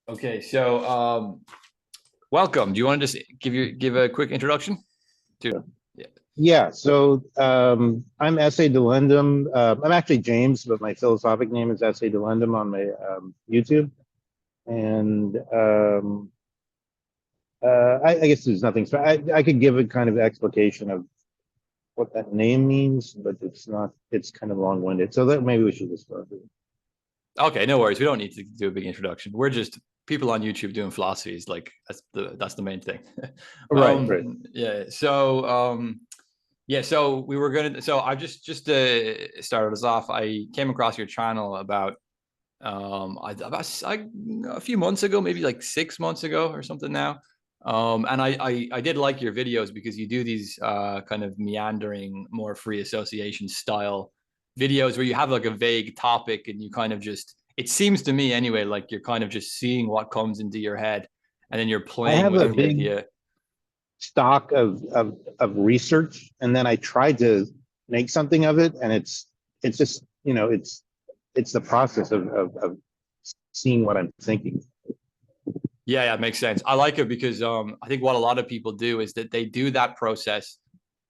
Okay, so welcome. Do you want to just give a quick introduction to? Yeah. Yeah, so I'm Esse Delendam. I'm actually James, but my philosophic name is Esse Delendam on my YouTube. And I guess there's nothing. So I could give a kind of explication of what that name means, but it's not. It's kind of long-winded. So that maybe we should just start with it. Okay, no worries. We don't need to do a big introduction. We're just people on YouTube doing philosophies. Like that's the main thing. Right, right. Yeah. So we were gonna. So I just started us off. I came across your channel about a few months ago, maybe like 6 months ago or something now. And I did like your videos because you do these kind of meandering, more free association style videos where you have like a vague topic and you kind of just, it seems to me anyway, like you're kind of just seeing what comes into your head and then you're I playing have with a the big idea. stock of research, and then I tried to make something of it, and it's just it's the process of seeing what I'm thinking. Yeah, it makes sense. I like it because I think what a lot of people do is that they do that process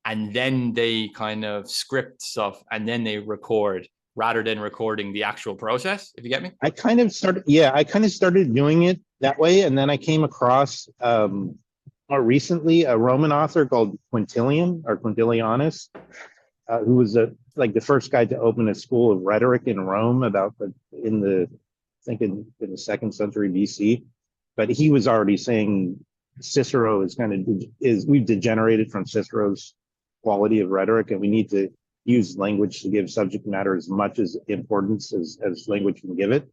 and then they kind of script stuff and then they record rather than recording the actual process, if you get me. I kind of started doing it that way, and then I came across more recently a Roman author called Quintilian or Quintilianus, who was like the first guy to open a school of rhetoric in Rome in the I think in the second century BC. But he was already saying Cicero we've degenerated from Cicero's quality of rhetoric, and we need to use language to give subject matter as much as importance as language can give it.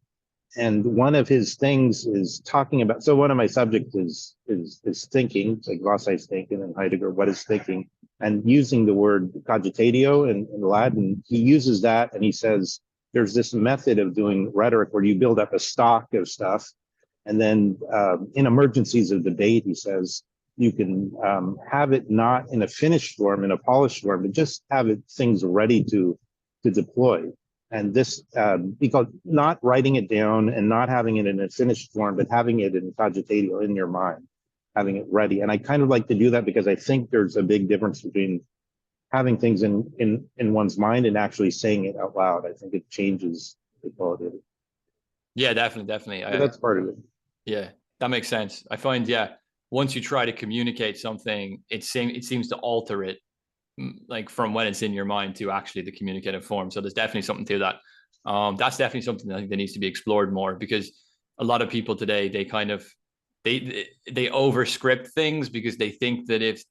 And one of his things is talking about. So one of my subjects is thinking, like Ross's thinking and Heidegger, what is thinking, and using the word cogitatio in Latin. He uses that, and he says there's this method of doing rhetoric where you build up a stock of stuff, and then in emergencies of debate, he says you can have it not in a finished form, in a polished form, but just have it things ready to deploy. And this, because not writing it down and not having it in a finished form, but having it in cogitatio in your mind, having it ready. And I kind of like to do that because I think there's a big difference between having things in one's mind and actually saying it out loud. I think it changes the quality of it. Yeah, definitely. So that's part of it. Yeah, that makes sense. I find, yeah, once you try to communicate something, it seems to alter it, like from when it's in your mind to actually the communicative form. So there's definitely something to that. That's definitely something I think that needs to be explored more because a lot of people today, they kind of they overscript things because they think that if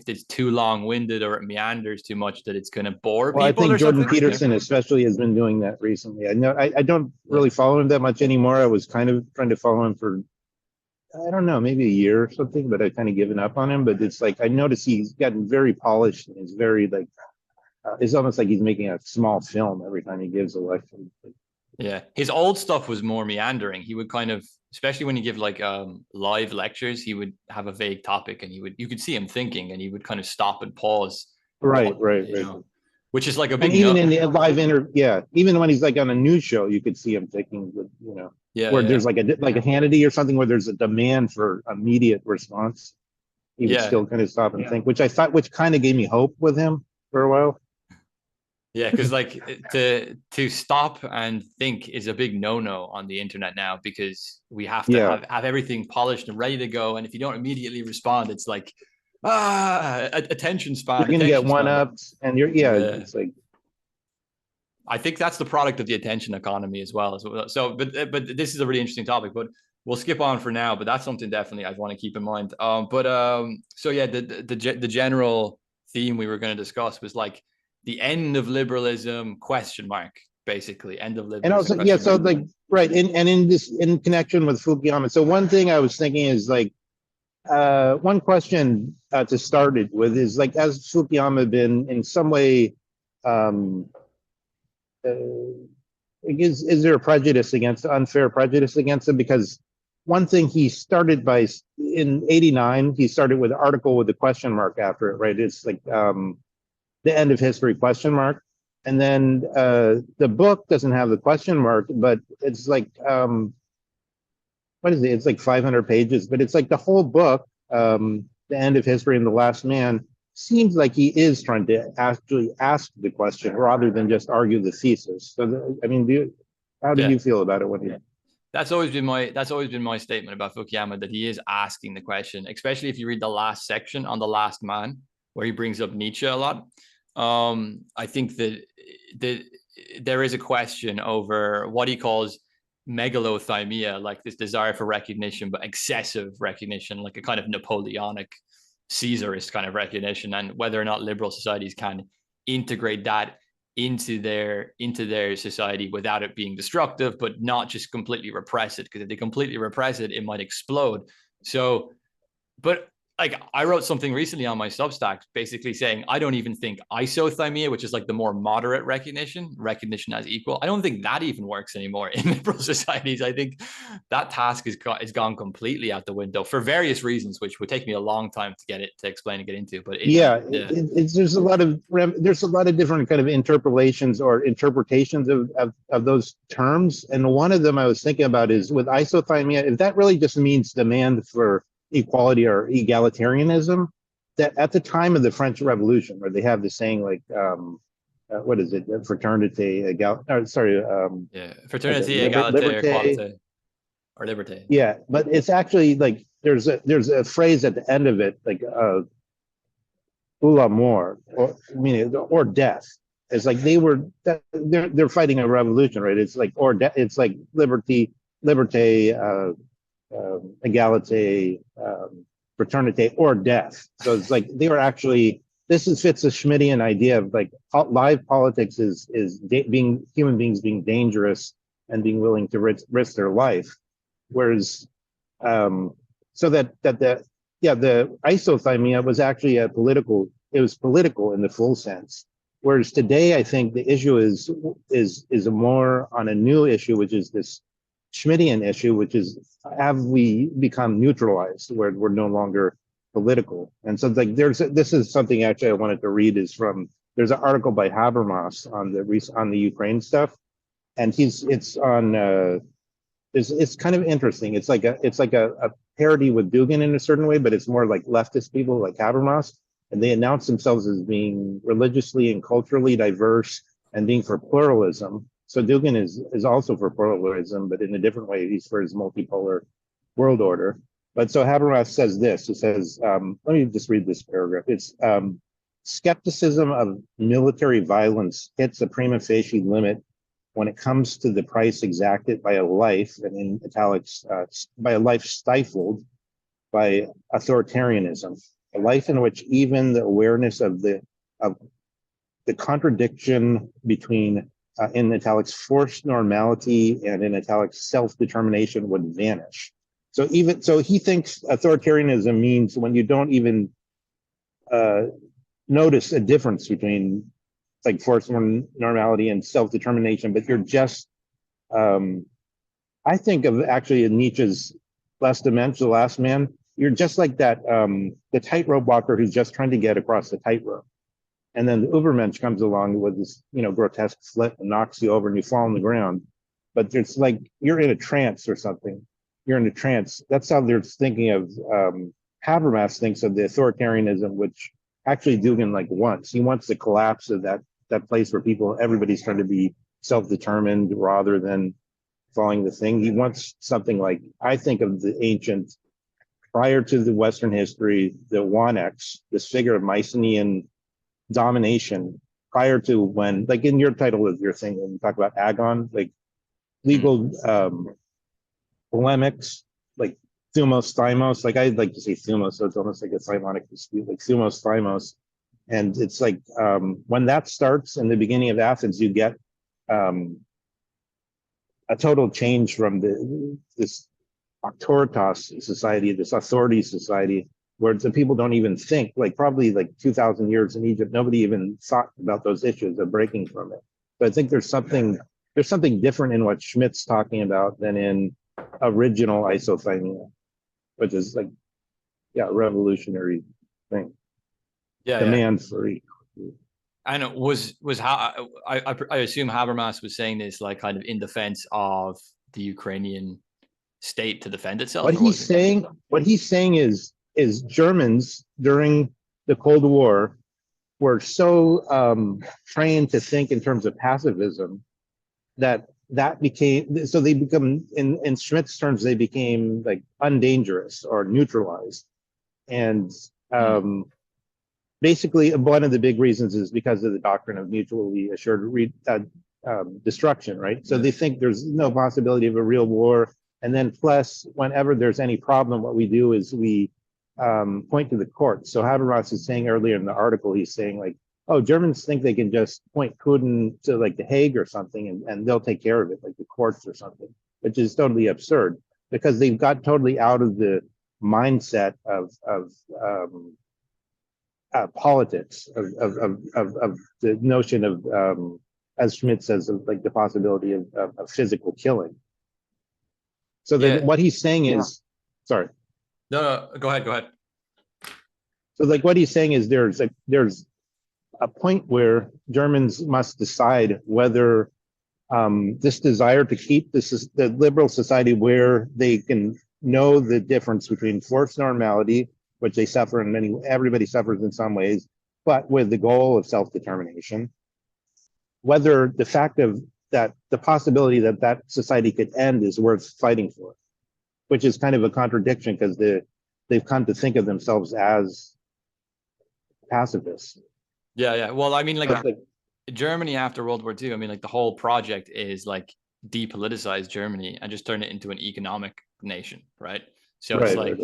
it's too long-winded or it meanders too much that it's going to bore Well, I people think or Jordan something. Peterson especially has been doing that recently. I know I don't really follow him that much anymore. I was kind of trying to follow him for, I don't know, maybe a year or something, but I've kind of given up on him. But it's like I notice he's gotten very polished and he's very like it's almost like he's making a small film every time he gives a lecture. Yeah, his old stuff was more meandering. He would kind of, especially when he give like live lectures, he would have a vague topic, and you could see him thinking, and he would kind of stop and pause, Right. which is like a And big even no. in the live yeah, even when he's like on a news show, you could see him thinking, where Yeah, there's like a Hannity or something where there's a demand for immediate response. He would yeah, still kind of stop and think, which kind of gave me hope with him for a while. yeah. Because like to stop and think is a big no on the internet now because we have to Yeah, have everything polished and ready to go, and if you don't immediately respond, it's like attention you're span, gonna get attention one span. up, and Yeah. it's like I think that's the product of the attention economy as well. So, but this is a really interesting topic. But we'll skip on for now. But that's something definitely I want to keep in mind. So yeah, the general theme we were going to discuss was like the end of liberalism question mark, basically end of and liberalism also yeah, question so mark. like right, in connection with Fukuyama. So one thing I was thinking is like one question to start it with is like, has Fukuyama been in some way um, uh, is there a unfair prejudice against him? Because one thing he started by in '89, he started with an article with a question mark after it, right? It's like the end of history question mark. And then the book doesn't have the question mark, but it's like what is it? It's like 500 pages, but it's like the whole book, The End of History and the Last Man, seems like he is trying to actually ask the question rather than just argue the thesis. So, I mean, how did Yeah. you feel about it when you? That's always been my statement about Fukuyama, that he is asking the question, especially if you read the last section on The Last Man, where he brings up Nietzsche a lot. I think that there is a question over what he calls megalothymia, like this desire for recognition, but excessive recognition, like a kind of Napoleonic Caesarist kind of recognition, and whether or not liberal societies can integrate that into their society without it being destructive, but not just completely repress it. Because if they completely repress it, it might explode. So, but like I wrote something recently on my Substack, basically saying I don't even think isothymia, which is like the more moderate recognition as equal. I don't think that even works anymore in liberal societies. I think that task is gone completely out the window for various reasons, which would take me a long time to explain and get into. But Yeah, yeah, there's a lot of different kind of interpolations or interpretations of those terms, and one of them I was thinking about is with isothymia, if that really just means demand for equality or egalitarianism. That at the time of the French Revolution, where they have the saying like, what is it, fraternité, yeah, what is it, fraternity, equality, liberté. equality, or liberté. Yeah, but it's actually like there's a phrase at the end of it like ou la mort, or meaning or death. It's like they're fighting a revolution, right? It's like it's like liberté, égalité, fraternité, or death. So it's like they were actually. Fits a Schmittian idea of like live politics is being human beings being dangerous and being willing to risk their life, whereas so the isothymia was actually it was political in the full sense. Whereas today, I think the issue is more on a new issue, which is this Schmittian issue, which is have we become neutralized, where we're no longer political? And so like this is something actually I wanted to read is from there's an article by Habermas on the Ukraine stuff, and it's kind of interesting. It's like a parody with Dugin in a certain way, but it's more like leftist people like Habermas, and they announce themselves as being religiously and culturally diverse and being for pluralism. So Dugin is also for pluralism, but in a different way. He's for his multipolar world order. But so Habermas says this. He says, let me just read this paragraph. It's skepticism of military violence hits a prima facie limit when it comes to the price exacted by a life, and in italics, by a life stifled by authoritarianism, a life in which even the awareness of the contradiction between, in italics, forced normality and in italics, self-determination would vanish. So he thinks authoritarianism means when you don't even notice a difference between like forced normality and self-determination, but you're just, I think of actually in Nietzsche's Last Dimension, The Last Man, you're just like that, the tightrope walker who's just trying to get across the tightrope. And then the Ubermensch comes along with this, grotesque flip and knocks you over and you fall on the ground. But it's like you're in a trance or something. You're in a trance. That's how they're thinking of, Habermas thinks of the authoritarianism, which actually Dugin like wants. He wants the collapse of that place where everybody's trying to be self-determined rather than following the thing. He wants something like, I think of the ancient, prior to the Western history, the Wanex, this figure of Mycenaean domination, prior to when, like in your title of your thing, when you talk about agon, like legal polemics, like thumos, thymos, like I'd like to say thumos, so it's almost like a Simonic dispute, like thumos, thymos. And it's like when that starts in the beginning of Athens, you get a total change from this auctoritas society, this authority society, where the people don't even think, like probably like 2,000 years in Egypt, nobody even thought about those issues of breaking from it. But I think there's something different in what Schmidt's talking about than in original isothymia, which is like, yeah, revolutionary thing. Yeah, yeah. Demand for equality. And it was how I assume Habermas was saying this like kind of in defense of the Ukrainian state to defend itself? What Or what he's was it? saying, is Germans during the Cold War were so trained to think in terms of pacifism that became, so they become, in Schmidt's terms, they became like undangerous or neutralized. And basically, one of the big reasons is because of the doctrine of mutually assured destruction, right? So they think there's no possibility of a real war. And then plus, whenever there's any problem, what we do is we point to the courts. So Habermas is saying earlier in the article, he's saying like, oh, Germans think they can just point Putin to like the Hague or something and they'll take care of it, like the courts or something, which is totally absurd because they've got totally out of the mindset of politics, of the notion of, as Schmidt says, of like the possibility of physical killing. So that what he's saying is, sorry. No, go ahead. So like what he's saying is there's a point where Germans must decide whether this desire to keep the liberal society where they can know the difference between forced normality, which they suffer in everybody suffers in some ways, but with the goal of self-determination, whether the fact of that the possibility that that society could end is worth fighting for, which is kind of a contradiction because they've come to think of themselves as pacifists. Yeah. Well, I mean, like Germany after World War II, I mean, like the whole project is like depoliticize Germany and just turn it into an economic nation, right? So it's like,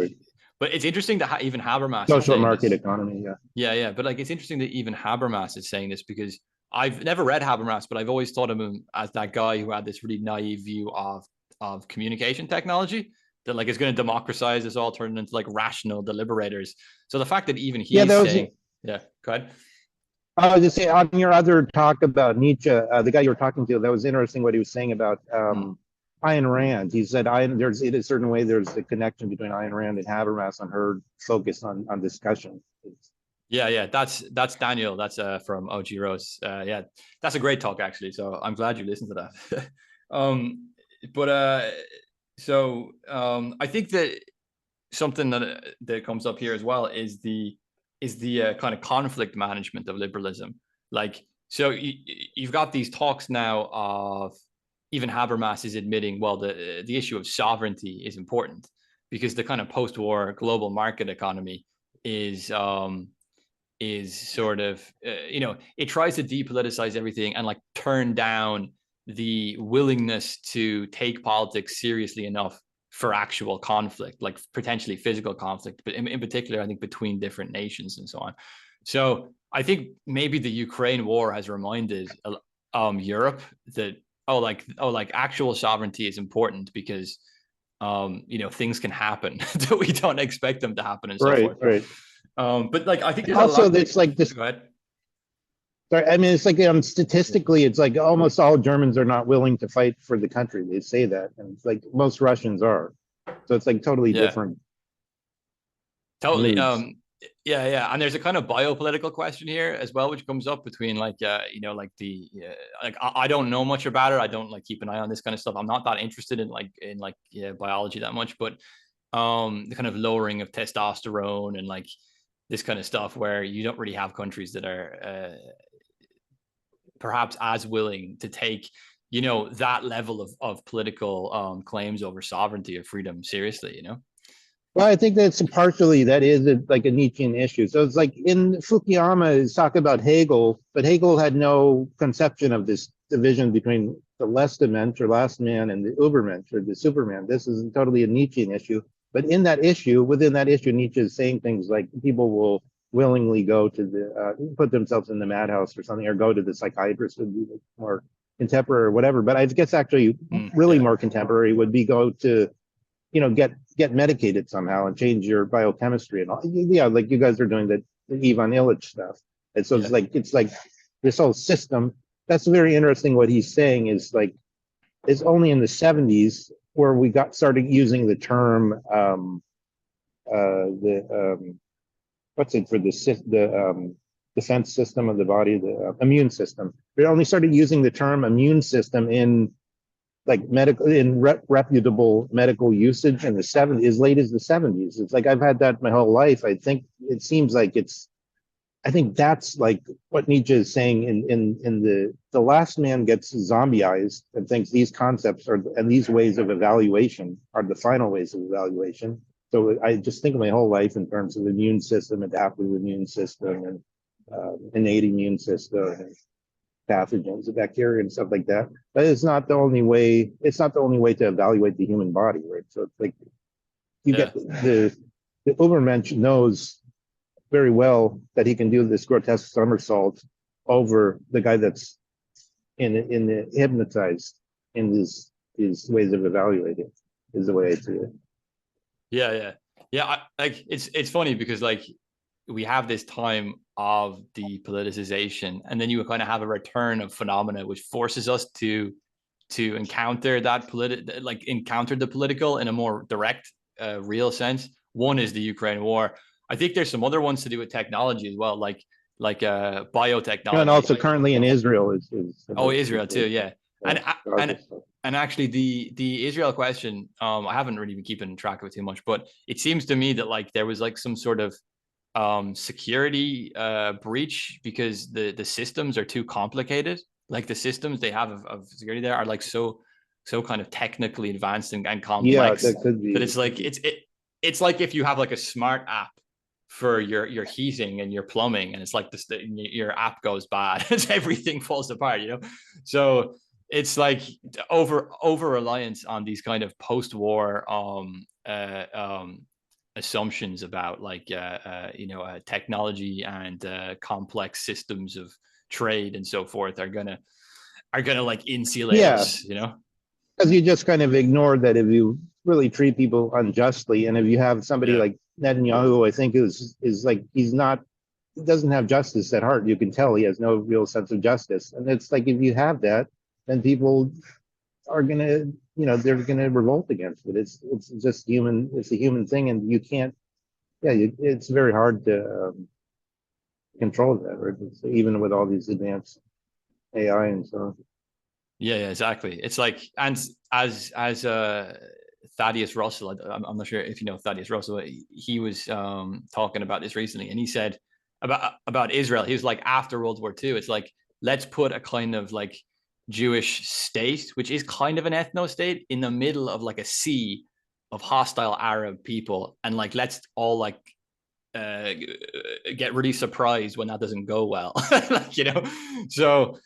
but it's interesting that even Habermas social market economy, yeah. But like, it's interesting that even Habermas is saying this because I've never read Habermas, but I've always thought of him as that guy who had this really naive view of communication technology that like is going to democratize this all, turn it into like rational deliberators. So the fact that even he's saying, go ahead. I was just saying on your other talk about Nietzsche, the guy you were talking to, that was interesting what he was saying about Ayn Rand. He said there's in a certain way there's a connection between Ayn Rand and Habermas on her focus on discussion. Yeah, that's Daniel. That's from OG Rose. Yeah, that's a great talk actually. So I'm glad you listened to that. I think that something that comes up here as well is the kind of conflict management of liberalism. Like, so you've got these talks now of even Habermas is admitting, well, the issue of sovereignty is important because the kind of post-war global market economy is sort of it tries to depoliticize everything and like turn down the willingness to take politics seriously enough for actual conflict, like potentially physical conflict, but in particular, I think between different nations and so on. So I think maybe the Ukraine war has reminded Europe that actual sovereignty is important because things can happen that we don't expect them to happen and so forth. Right. But like I think also it's like this. Go ahead. Sorry, I mean it's like statistically, it's like almost all Germans are not willing to fight for the country. They say that, and it's like most Russians are. So it's like totally different. Totally. Yeah. And there's a kind of biopolitical question here as well, which comes up between like I don't know much about it. I don't like keep an eye on this kind of stuff. I'm not that interested in biology that much, but the kind of lowering of testosterone and like this kind of stuff where you don't really have countries that are perhaps as willing to take that level of political claims over sovereignty or freedom seriously. Well, I think that's partially that is like a Nietzschean issue. So it's like in Fukuyama is talking about Hegel, but Hegel had no conception of this division between the Letztermensch or last man and the Übermensch or the Superman. This is totally a Nietzschean issue. But within that issue, Nietzsche is saying things like people will willingly go to put themselves in the madhouse or something, or go to the psychiatrist would be more contemporary or whatever. But I guess actually really more contemporary would be go to, get medicated somehow and change your biochemistry and all. Yeah, like you guys are doing the Ivan Illich stuff. And so it's like this whole system. That's very interesting. What he's saying is like, it's only in the 70s where we started using the term defense system of the body, the immune system. We only started using the term immune system in like medical in reputable medical usage in the 70s, as late as the 70s. It's like I've had that my whole life. I think it seems like it's I think that's like what Nietzsche is saying in the last man gets zombieized and thinks these concepts are and these ways of evaluation are the final ways of evaluation. So I just think of my whole life in terms of immune system, adaptive immune system, and innate immune system, and pathogens, the bacteria, and stuff like that. But it's not the only way. It's not the only way to evaluate the human body, right? So it's like you Yeah. get the Ubermensch knows very well that he can do this grotesque somersault over the guy that's in the hypnotized in these ways of evaluating is the way I see it. Yeah. Like it's funny because like we have this time of the politicization, and then you kind of have a return of phenomena which forces us to encounter that encounter the political in a more direct, real sense. One is the Ukraine war. I think there's some other ones to do with technology as well, like biotechnology. And also currently in Israel is Israel too, yeah. And and actually the Israel question, I haven't really been keeping track of it too much, but it seems to me that like there was like some sort of security breach because the systems are too complicated. Like the systems they have of security there are like so kind of technically advanced and complex that could be that it's like it's like if you have like a smart app for your heating and your plumbing, and it's like this your app goes bad, everything falls apart, you know. So it's like over reliance on these kind of post-war assumptions about like technology and complex systems of trade and so forth are gonna like insulate us, you know. Because you just kind of ignore that if you really treat people unjustly, and if you have somebody like Netanyahu, I think is like he doesn't have justice at heart. You can tell he has no real sense of justice, and it's like if you have that, then people are gonna, they're gonna revolt against it. It's just human. It's a human thing, and you can't. Yeah, it's very hard to control that, right? Even with all these advanced AI and so on. Yeah, exactly. It's like, and as Thaddeus Russell, I'm not sure if you know Thaddeus Russell, he was talking about this recently, and he said about Israel, he was like, after World War II, it's like, let's put a kind of like Jewish state, which is kind of an ethno state, in the middle of like a sea of hostile Arab people, and like let's all like get really surprised when that doesn't go well. Like, so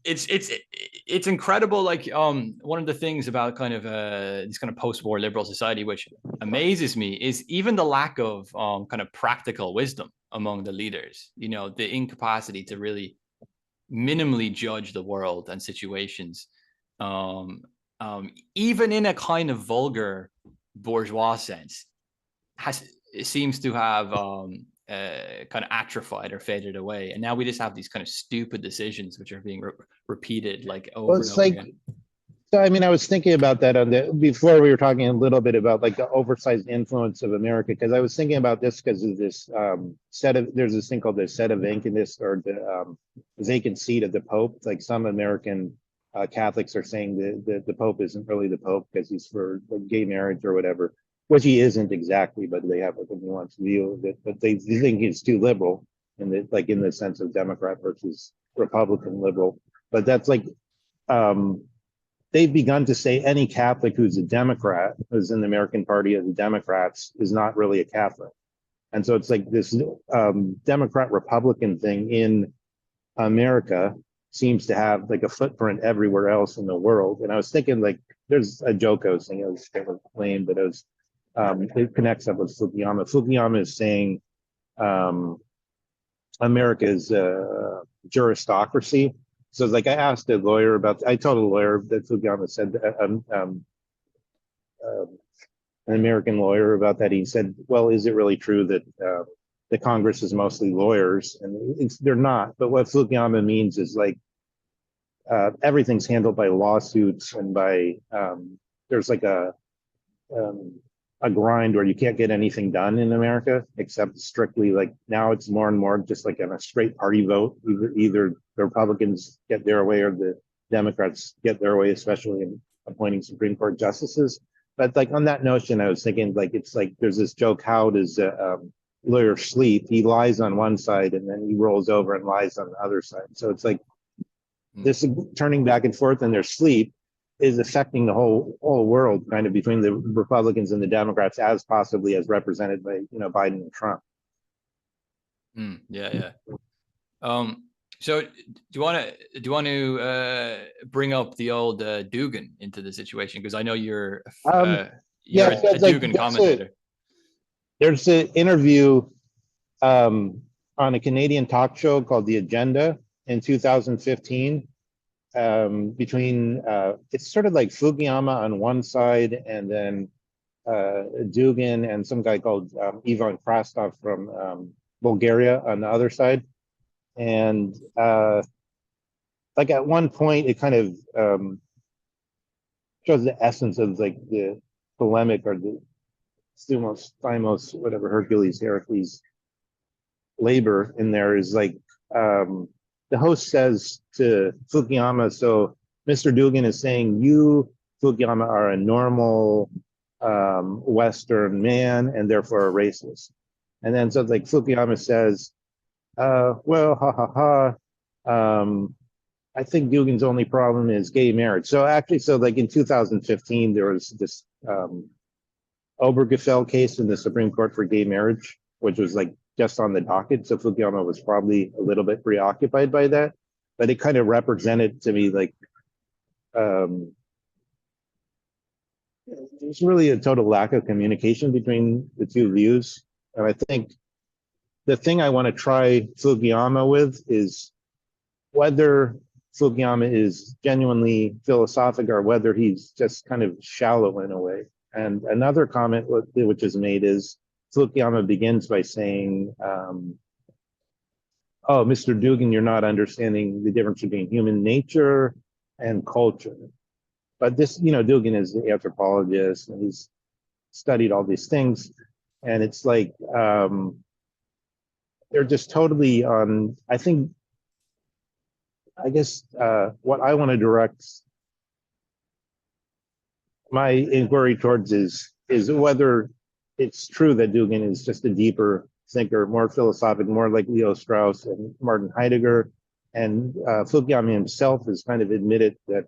it's incredible. Like one of the things about kind of this kind of post-war liberal society which amazes me is even the lack of kind of practical wisdom among the leaders, the incapacity to really minimally judge the world and situations, even in a kind of vulgar bourgeois sense, it seems to have kind of atrophied or faded away, and now we just have these kind of stupid decisions which are being repeated like over and over again. So I mean, I was thinking about that before we were talking a little bit about like the oversized influence of America, because I was thinking about this because of this there's this thing called the set of vacantness, or the vacant seat of the Pope. Like some American Catholics are saying that the Pope isn't really the Pope because he's for like gay marriage or whatever, which he isn't exactly, but they have like a nuanced view of it. But they think he's too liberal in the sense of Democrat versus Republican liberal. But that's like they've begun to say any Catholic who's a Democrat, who's in the American Party of the Democrats, is not really a Catholic. And so it's like this Democrat-Republican thing in America seems to have like a footprint everywhere else in the world. And I was thinking, like, there's a joke I was thinking, it was kind of lame, but it connects up with Fukuyama. Fukuyama is saying America is a juristocracy. So it's like I asked a lawyer I told a lawyer that Fukuyama said, an American lawyer about that. He said, well, is it really true that the Congress is mostly lawyers? And they're not. But what Fukuyama means is like everything's handled by lawsuits and by, there's like a grind where you can't get anything done in America except strictly like now it's more and more just like on a straight party vote. Either the Republicans get their way or the Democrats get their way, especially in appointing Supreme Court justices. But like on that notion, I was thinking like it's like there's this joke: how does a lawyer sleep? He lies on one side and then he rolls over and lies on the other side. So it's like this turning back and forth in their sleep is affecting the whole world, kind of between the Republicans and the Democrats, as possibly as represented by Biden and Trump. Yeah. So do you want to bring up the old Dugin into the situation, because I know you're a Dugin commentator. There's an interview on a Canadian talk show called The Agenda in 2015 between it's sort of like Fukuyama on one side and then Dugin and some guy called Ivan Krastov from Bulgaria on the other side. And like at one point, it kind of shows the essence of like the polemic or the Stumos, Thymos, whatever, Hercules labor in there is like the host says to Fukuyama, so Mr. Dugin is saying you, Fukuyama, are a normal Western man and therefore a racist. And then so like Fukuyama says, well, I think Dugin's only problem is gay marriage. So actually, so like in 2015, there was this Obergefell case in the Supreme Court for gay marriage, which was like just on the docket. So Fukuyama was probably a little bit preoccupied by that, but it kind of represented to me like there's really a total lack of communication between the two views. And I think the thing I want to try Fukuyama with is whether Fukuyama is genuinely philosophic or whether he's just kind of shallow in a way. And another comment which is made is Fukuyama begins by saying, oh, Mr. Dugin, you're not understanding the difference between human nature and culture. But this, Dugin is the anthropologist and he's studied all these things. And it's like, they're just totally on, I guess what I want to direct my inquiry towards is whether it's true that Dugin is just a deeper thinker, more philosophic, more like Leo Strauss and Martin Heidegger. And Fukuyama himself has kind of admitted that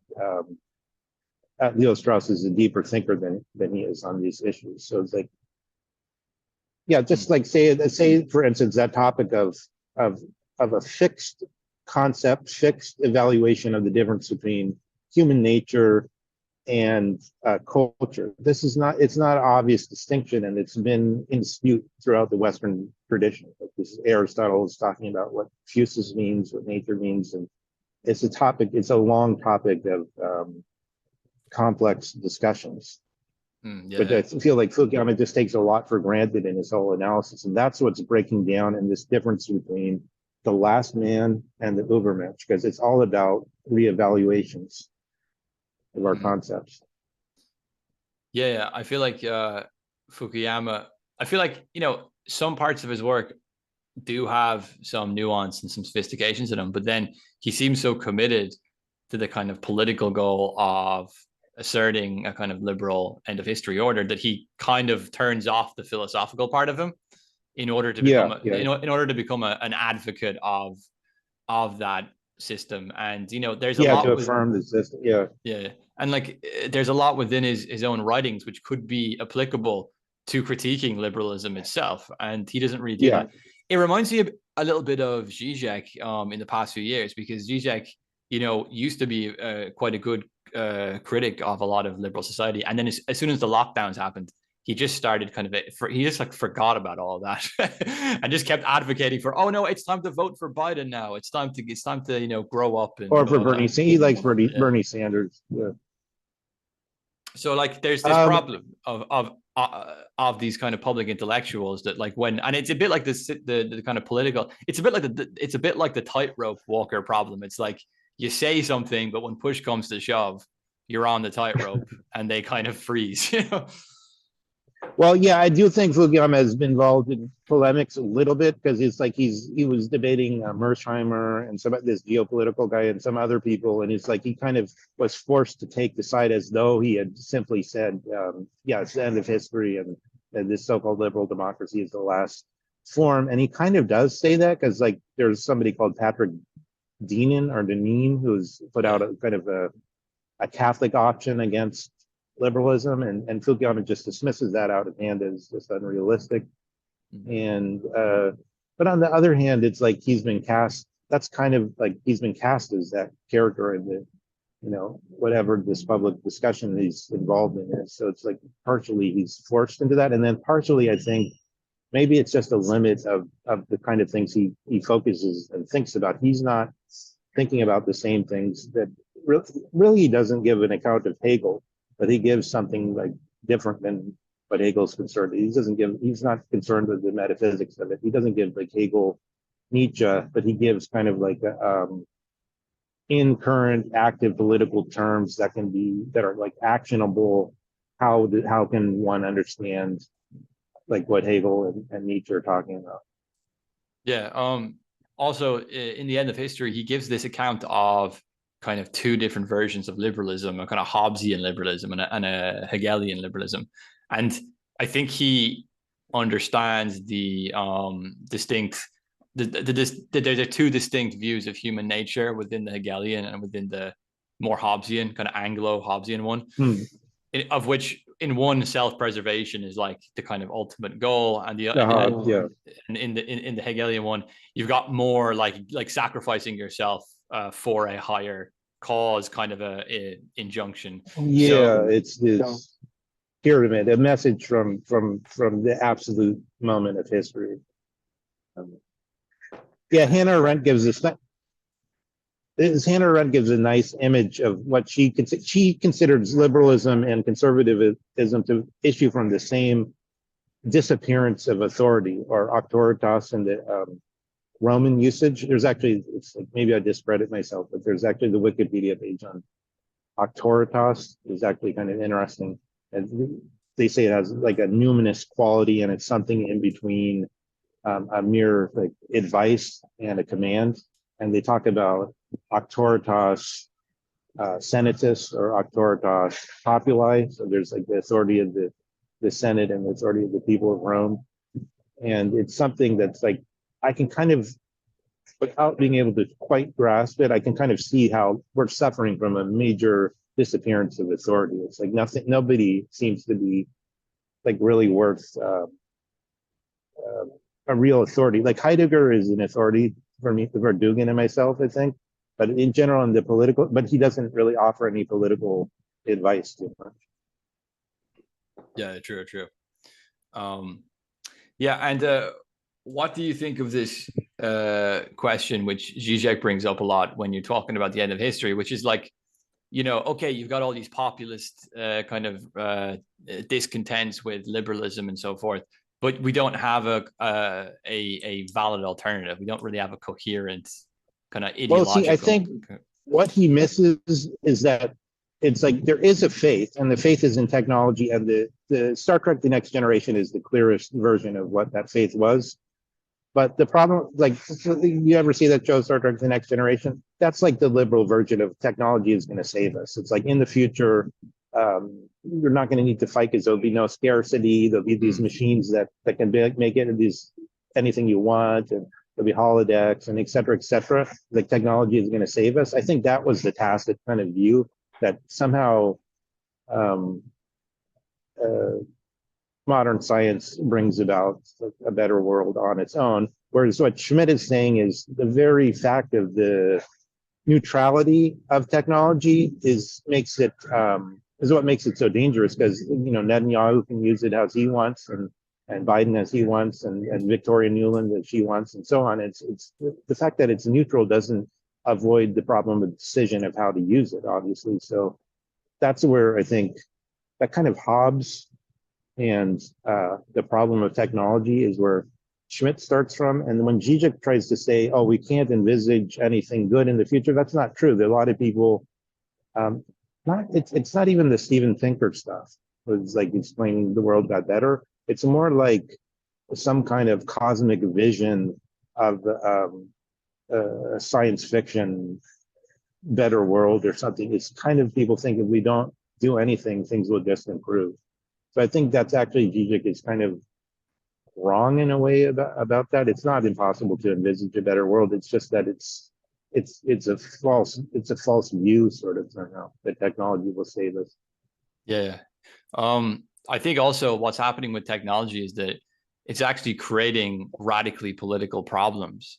Leo Strauss is a deeper thinker than he is on these issues. So it's like, yeah, just like say for instance, that topic of a fixed concept, fixed evaluation of the difference between human nature and culture. It's not an obvious distinction, and it's been in dispute throughout the Western tradition. Like this Aristotle is talking about what physis means, what nature means, and it's a long topic of complex discussions. But I feel like Fukuyama just takes a lot for granted in his whole analysis, and that's what's breaking down in this difference between the last man and the Übermensch, because it's all about reevaluations of our concepts. Yeah, I feel like Fukuyama, I feel like, some parts of his work do have some nuance and some sophistication to them, but then he seems so committed to the kind of political goal of asserting a kind of liberal end of history order that he kind of turns off the philosophical part of him in order to become in order to become an advocate of that system. And there's a lot to affirm the system. And like there's a lot within his own writings which could be applicable to critiquing liberalism itself, and he doesn't really do that. It reminds me a little bit of Zizek in the past few years, because Zizek used to be quite a good critic of a lot of liberal society, and then as soon as the lockdowns happened, he just started he just like forgot about all of that and just kept advocating for, oh no, it's time to vote for Biden now. It's time to grow up. Or for Bernie. He likes Bernie Sanders. Yeah. So like there's this problem of these kind of public intellectuals that like and it's a bit like the kind of political. It's a bit like the tightrope walker problem. It's like you say something, but when push comes to shove, you're on the tightrope and they kind of freeze. Well, yeah, I do think Fukuyama has been involved in polemics a little bit because it's like he was debating Mersheimer and some of this geopolitical guy and some other people, and it's like he kind of was forced to take the side as though he had simply said, "Yeah, it's the end of history, and this so-called liberal democracy is the last form." And he kind of does say that because like there's somebody called Patrick Deneen who's put Yeah. out a kind of a Catholic option against liberalism, and Fukuyama just dismisses that out of hand as just unrealistic. Mhm. And but on the other hand, it's like he's been cast. That's kind of like he's been cast as that character in the whatever this public discussion he's involved in is. So it's like partially he's forced into that, and then partially I think maybe it's just a limit of the kind of things he focuses and thinks about. He's not thinking about the same things that really he doesn't give an account of Hegel, but he gives something like different than what Hegel's concerned. He's not concerned with the metaphysics of it. He doesn't give like Hegel, Nietzsche, but he gives kind of like in current active political terms that are like actionable. How can one understand like what Hegel and Nietzsche are talking about? Yeah. Also, in the end of history, he gives this account of kind of two different versions of liberalism, a kind of Hobbesian liberalism and a Hegelian liberalism. And I think he understands the distinct there are two distinct views of human nature within the Hegelian and within the more Hobbesian, kind of Anglo-Hobbesian one, Hmm. of which in one self-preservation is like the kind of ultimate goal, and the Yeah. and in the Hegelian one, you've got more like sacrificing yourself for a higher cause, kind of a injunction. Yeah, So it's this pyramid, a message from the absolute moment of history. Um, yeah, Hannah Arendt gives us Hannah Arendt gives a nice image of what she considers liberalism and conservatism to issue from the same disappearance of authority or auctoritas in the Roman usage. There's actually, it's like maybe I discredit myself, but there's actually the Wikipedia page on auctoritas is actually kind of interesting. And they say it has like a numinous quality, and it's something in between a mere like advice and a command. And they talk about auctoritas senatus or auctoritas populi. So there's like the authority of the Senate and the authority of the people of Rome. And it's something that's like I can kind of, without being able to quite grasp it, I can kind of see how we're suffering from a major disappearance of authority. It's like nobody seems to be like really worth a real authority. Like Heidegger is an authority for me, for Dugin and myself, I think. But in general, in the political, but he doesn't really offer any political advice too much. yeah, true. Um, yeah, and what do you think of this question, which Zizek brings up a lot when you're talking about the end of history, which is like, okay, you've got all these populist kind of discontents with liberalism and so forth, but we don't have a valid alternative. We don't really have a coherent kind of Well, see, I ideological. think what he misses is that it's like there is a faith, and the faith is in technology, and the Star Trek: The Next Generation is the clearest version of what that faith was. But the problem, like, you ever see that show, Star Trek: The Next Generation? That's like the liberal version of technology is going to save us. It's like in the future, you're not going to need to fight because there'll be no scarcity. There'll be these machines that can make it these anything you want, and there'll be holodecks and et cetera, et cetera. Like technology is going to save us. I think that was the tacit kind of view that somehow um, uh, modern science brings about a better world on its own. Whereas what Schmidt is saying is the very fact of the neutrality of technology is what makes it so dangerous, because Netanyahu can use it as he wants, and Biden as he wants, and Victoria Nuland as she wants, and so on. It's the fact that it's neutral doesn't avoid the problem of decision of how to use it, obviously. So that's where I think that kind of Hobbes and the problem of technology is where Schmidt starts from. And when Zizek tries to say, oh, we can't envisage anything good in the future, that's not true. There are a lot of people, it's not even the Steven Thinker stuff. was like explaining the world got better. It's more like some kind of cosmic vision of science fiction better world or something. It's kind of people think if we don't do anything, things will just improve. So I think that's actually Zizek is kind of wrong in a way about that. It's not impossible to envisage a better world. It's just that it's a false view sort of thing now that technology will save us. Yeah. I think also what's happening with technology is that it's actually creating radically political problems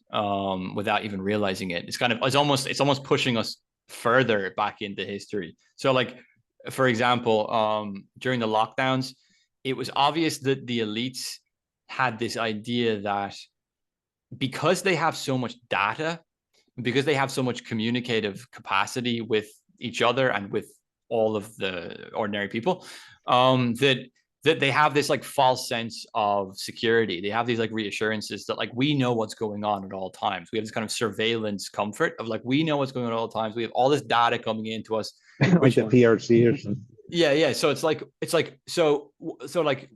without even realizing it. It's almost pushing us further back into history. So like, for example, during the lockdowns, it was obvious that the elites had this idea that because they have so much data, because they have so much communicative capacity with each other and with all of the ordinary people, that they have this like false sense of security. They have these like reassurances that like we know what's going on at all times. We have this kind of surveillance comfort of like we know what's going on at all times. We have all this data coming into us, like the PRC or something. Yeah. So it's like so like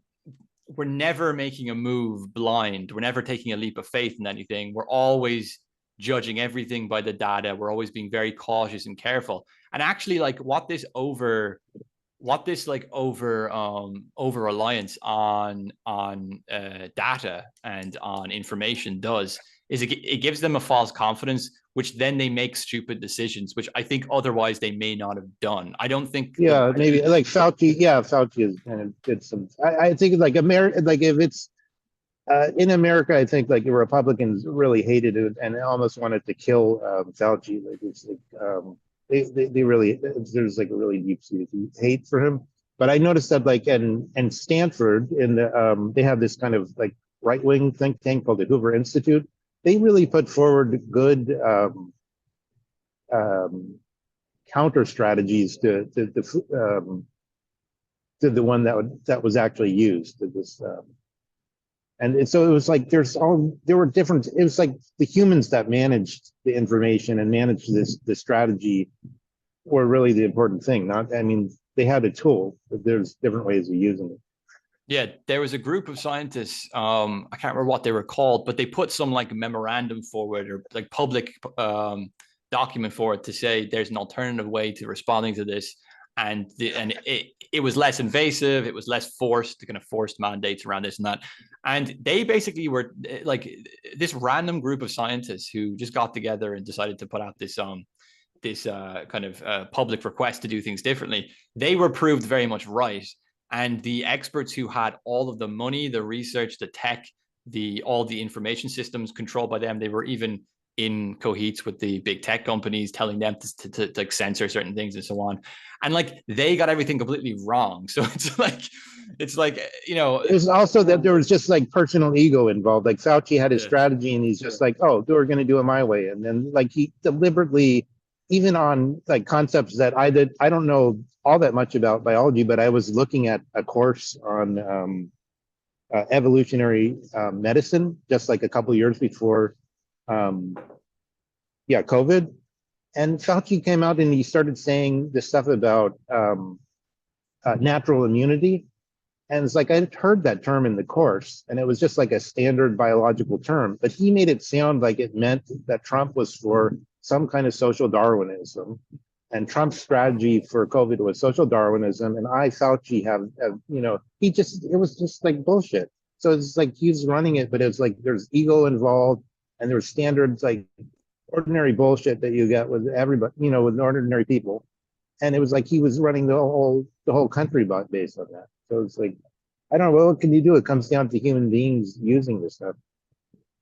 we're never making a move blind. We're never taking a leap of faith in anything. We're always judging everything by the data. We're always being very cautious and careful. And actually, like what this over reliance on data and on information does is it gives them a false confidence, which then they make stupid decisions, which I think otherwise they may not have done. I don't think. Yeah, maybe like Fauci. Yeah, Fauci is kind of did some. I think like America, like if it's in America, I think like the Republicans really hated it and almost wanted to kill Fauci. Like it's like they really there's like a really deep seated hate for him. But I noticed that like in Stanford in the they have this kind of like right wing think tank called the Hoover Institute. They really put forward good um, counter strategies to the one that was actually used to this. And so it was like there were different. It was like the humans that managed the information and managed the strategy were really the important thing. Not, I mean, they had a tool, but there's different ways of using it. Yeah, there was a group of scientists. I can't remember what they were called, but they put some like memorandum forward or like public document forward to say there's an alternative way to responding to this, and it was less invasive. It was less forced, kind of forced mandates around this and that. And they basically were like this random group of scientists who just got together and decided to put out this kind of public request to do things differently. They were proved very much right. And the experts who had all of the money, the research, the tech, all the information systems controlled by them, they were even in cohetes with the big tech companies, telling them to like censor certain things and so on. And like they got everything completely wrong. So it's like it was also that there was just like personal ego involved. Like Fauci had his strategy and he's just like, oh, we're going to do it my way. And then like he deliberately, even on like concepts that I don't know all that much about biology, but I was looking at a course on evolutionary medicine just like a couple of years before COVID. And Fauci came out and he started saying this stuff about natural immunity. And it's like I'd heard that term in the course, and it was just like a standard biological term, but he made it sound like it meant that Trump was for some kind of social Darwinism. And Trump's strategy for COVID was social Darwinism. And Fauci, have it was just like bullshit. So it's like he's running it, but it's like there's ego involved and there's standards like ordinary bullshit that you get with everybody, with ordinary people. And it was like he was running the whole country based on that. So it's like, I don't know, what can you do? It comes down to human beings using this stuff.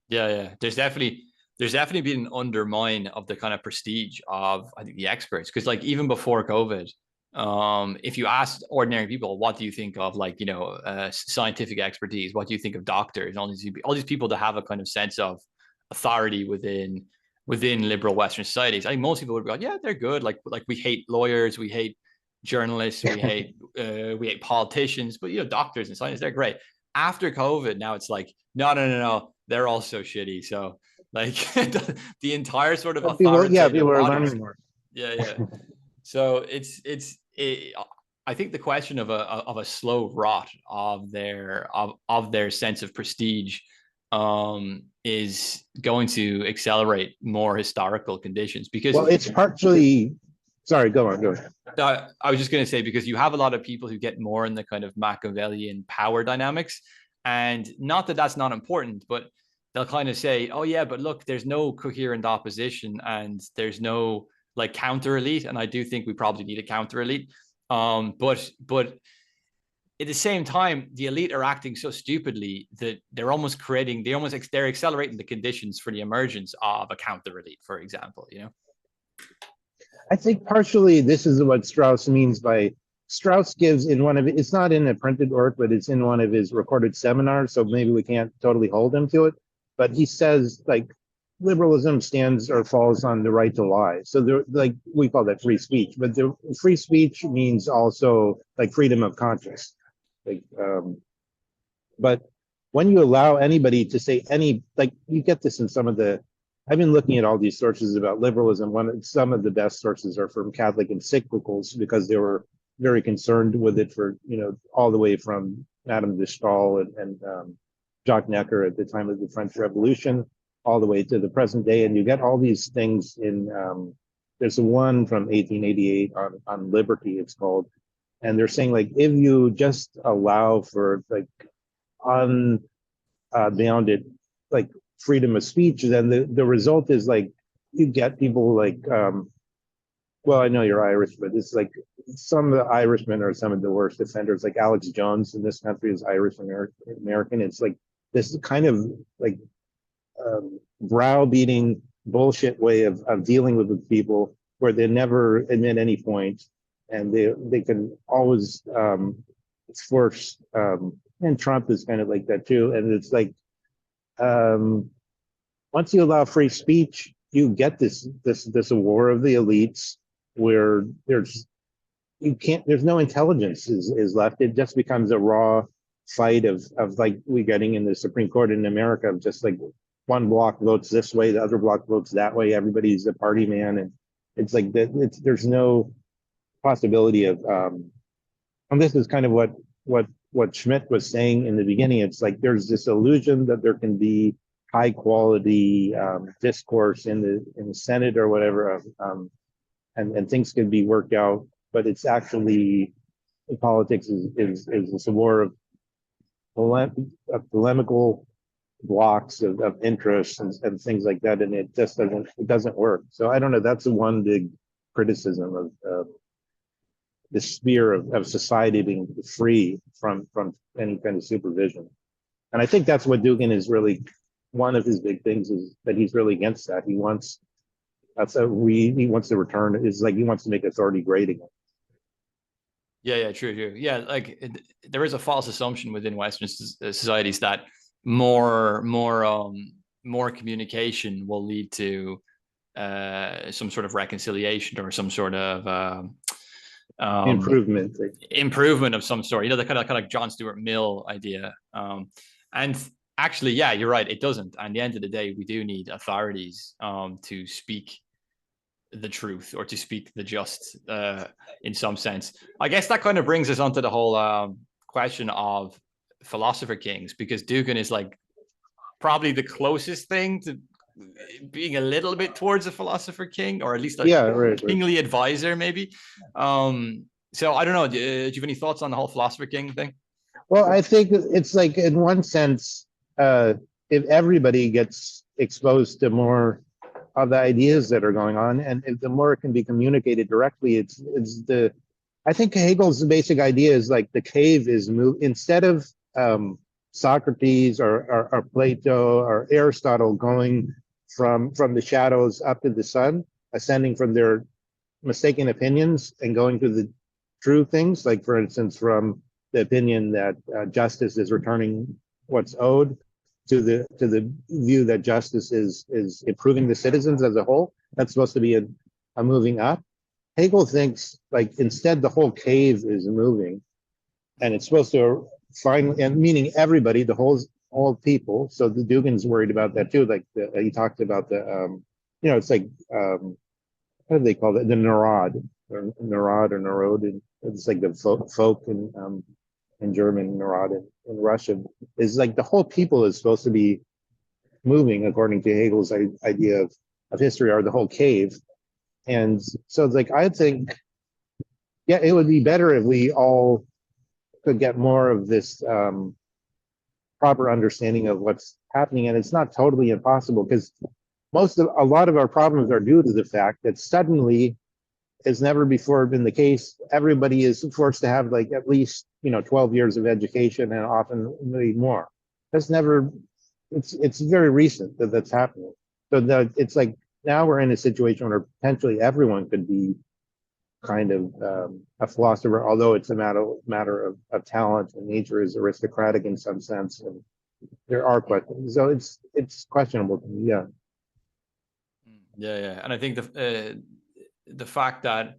Yeah. There's definitely been an undermine of the kind of prestige of, I think, the experts. Because like even before COVID, if you asked ordinary people, what do you think of like, scientific expertise? What do you think of doctors? And all these people that have a kind of sense of authority within liberal Western societies. I think most people would be like, yeah, they're good. Like we hate lawyers, we hate journalists, we hate politicians, but doctors and scientists, they're great. After COVID, now it's like, no, they're all so shitty. So like the entire sort of people are learning more. Yeah. So I think the question of a slow rot of their sense of prestige is going to accelerate more historical conditions, because Well, it's partially. Sorry, go on. I was just going to say, because you have a lot of people who get more in the kind of Machiavellian power dynamics, and not that that's not important, but they'll kind of say, oh yeah, but look, there's no coherent opposition and there's no like counter elite, and I do think we probably need a counter elite. But at the same time, the elite are acting so stupidly that they're accelerating the conditions for the emergence of a counter elite, for example, you know? I think partially this is what Strauss means by, Strauss gives in one of, it's not in a printed work, but it's in one of his recorded seminars, so maybe we can't totally hold him to it. But he says, like, liberalism stands or falls on the right to lie. So there, like, we call that free speech, but the free speech means also like freedom of conscience. Like, but when you allow anybody to say any, like, you get this in some of the, I've been looking at all these sources about liberalism. Some of the best sources are from Catholic encyclicals, because they were very concerned with it for, all the way from Madame de Stael and Jacques Necker at the time of the French Revolution, all the way to the present day. And you get all these things in, there's one from 1888 on liberty, it's called. And they're saying, like, if you just allow for like unbounded, like, freedom of speech, then the result is like you get people like, well, I know you're Irish, but it's like some of the Irishmen are some of the worst offenders. Like Alex Jones in this country is Irish American. It's like this kind of like browbeating bullshit way of dealing with the people, where they never admit any point, and they can always force. And Trump is kind of like that too. And it's like, once you allow free speech, you get this war of the elites, where there's no intelligence is left. It just becomes a raw fight of like we getting in the Supreme Court in America, of just like one block votes this way, the other block votes that way. Everybody's a party man, and it's like that. There's no possibility of. And this is kind of what Schmidt was saying in the beginning. It's like there's this illusion that there can be high quality discourse in the Senate or whatever, and things can be worked out, but it's actually, politics is a war of polemical blocks of interests and things like that, and it just doesn't work. So I don't know. That's the one big criticism of the sphere of society being free from any kind of supervision. And I think that's what Dugin is really, one of his big things is that he's really against that. He wants to return, is like he wants to make authority great again. Yeah, true. Yeah, like there is a false assumption within Western societies that more communication will lead to some sort of reconciliation or some sort of improvement of some sort. The kind of like John Stuart Mill idea. And actually, yeah, you're right. It doesn't. At the end of the day, we do need authorities to speak the truth, or to speak the just, in some sense. I guess that kind of brings us onto the whole question of philosopher kings, because Dugin is like probably the closest thing to being a little bit towards a philosopher king, or at least a kingly advisor, maybe. So I don't know. Do you have any thoughts on the whole philosopher king thing? Well, I think it's like, in one sense, if everybody gets exposed to more of the ideas that are going on, and if the more it can be communicated directly, I think Hegel's basic idea is like the cave is instead of Socrates or Plato or Aristotle going from the shadows up to the sun, ascending from their mistaken opinions and going to the true things, like for instance from the opinion that justice is returning what's owed, to the view that justice is improving the citizens as a whole. That's supposed to be a moving up. Hegel thinks like instead the whole cave is moving, and it's supposed to finally, and meaning everybody, the whole people. So the Dugin's worried about that too. Like he talked about the it's like what do they call it? The Narod or Narod, it's like the folk in German, Narod in Russia, is like the whole people is supposed to be moving according to Hegel's idea of history, or the whole cave. And so it's like, I think, yeah, it would be better if we all could get more of this proper understanding of what's happening. And it's not totally impossible, because a lot of our problems are due to the fact that suddenly, as never before been the case, everybody is forced to have like at least 12 years of education, and often maybe more. That's never. It's very recent that that's happening. So that it's like now we're in a situation where potentially everyone could be kind of a philosopher, although it's a matter of talent, and nature is aristocratic in some sense, and there are questions. So it's questionable to me. Yeah. Yeah, and I think the fact that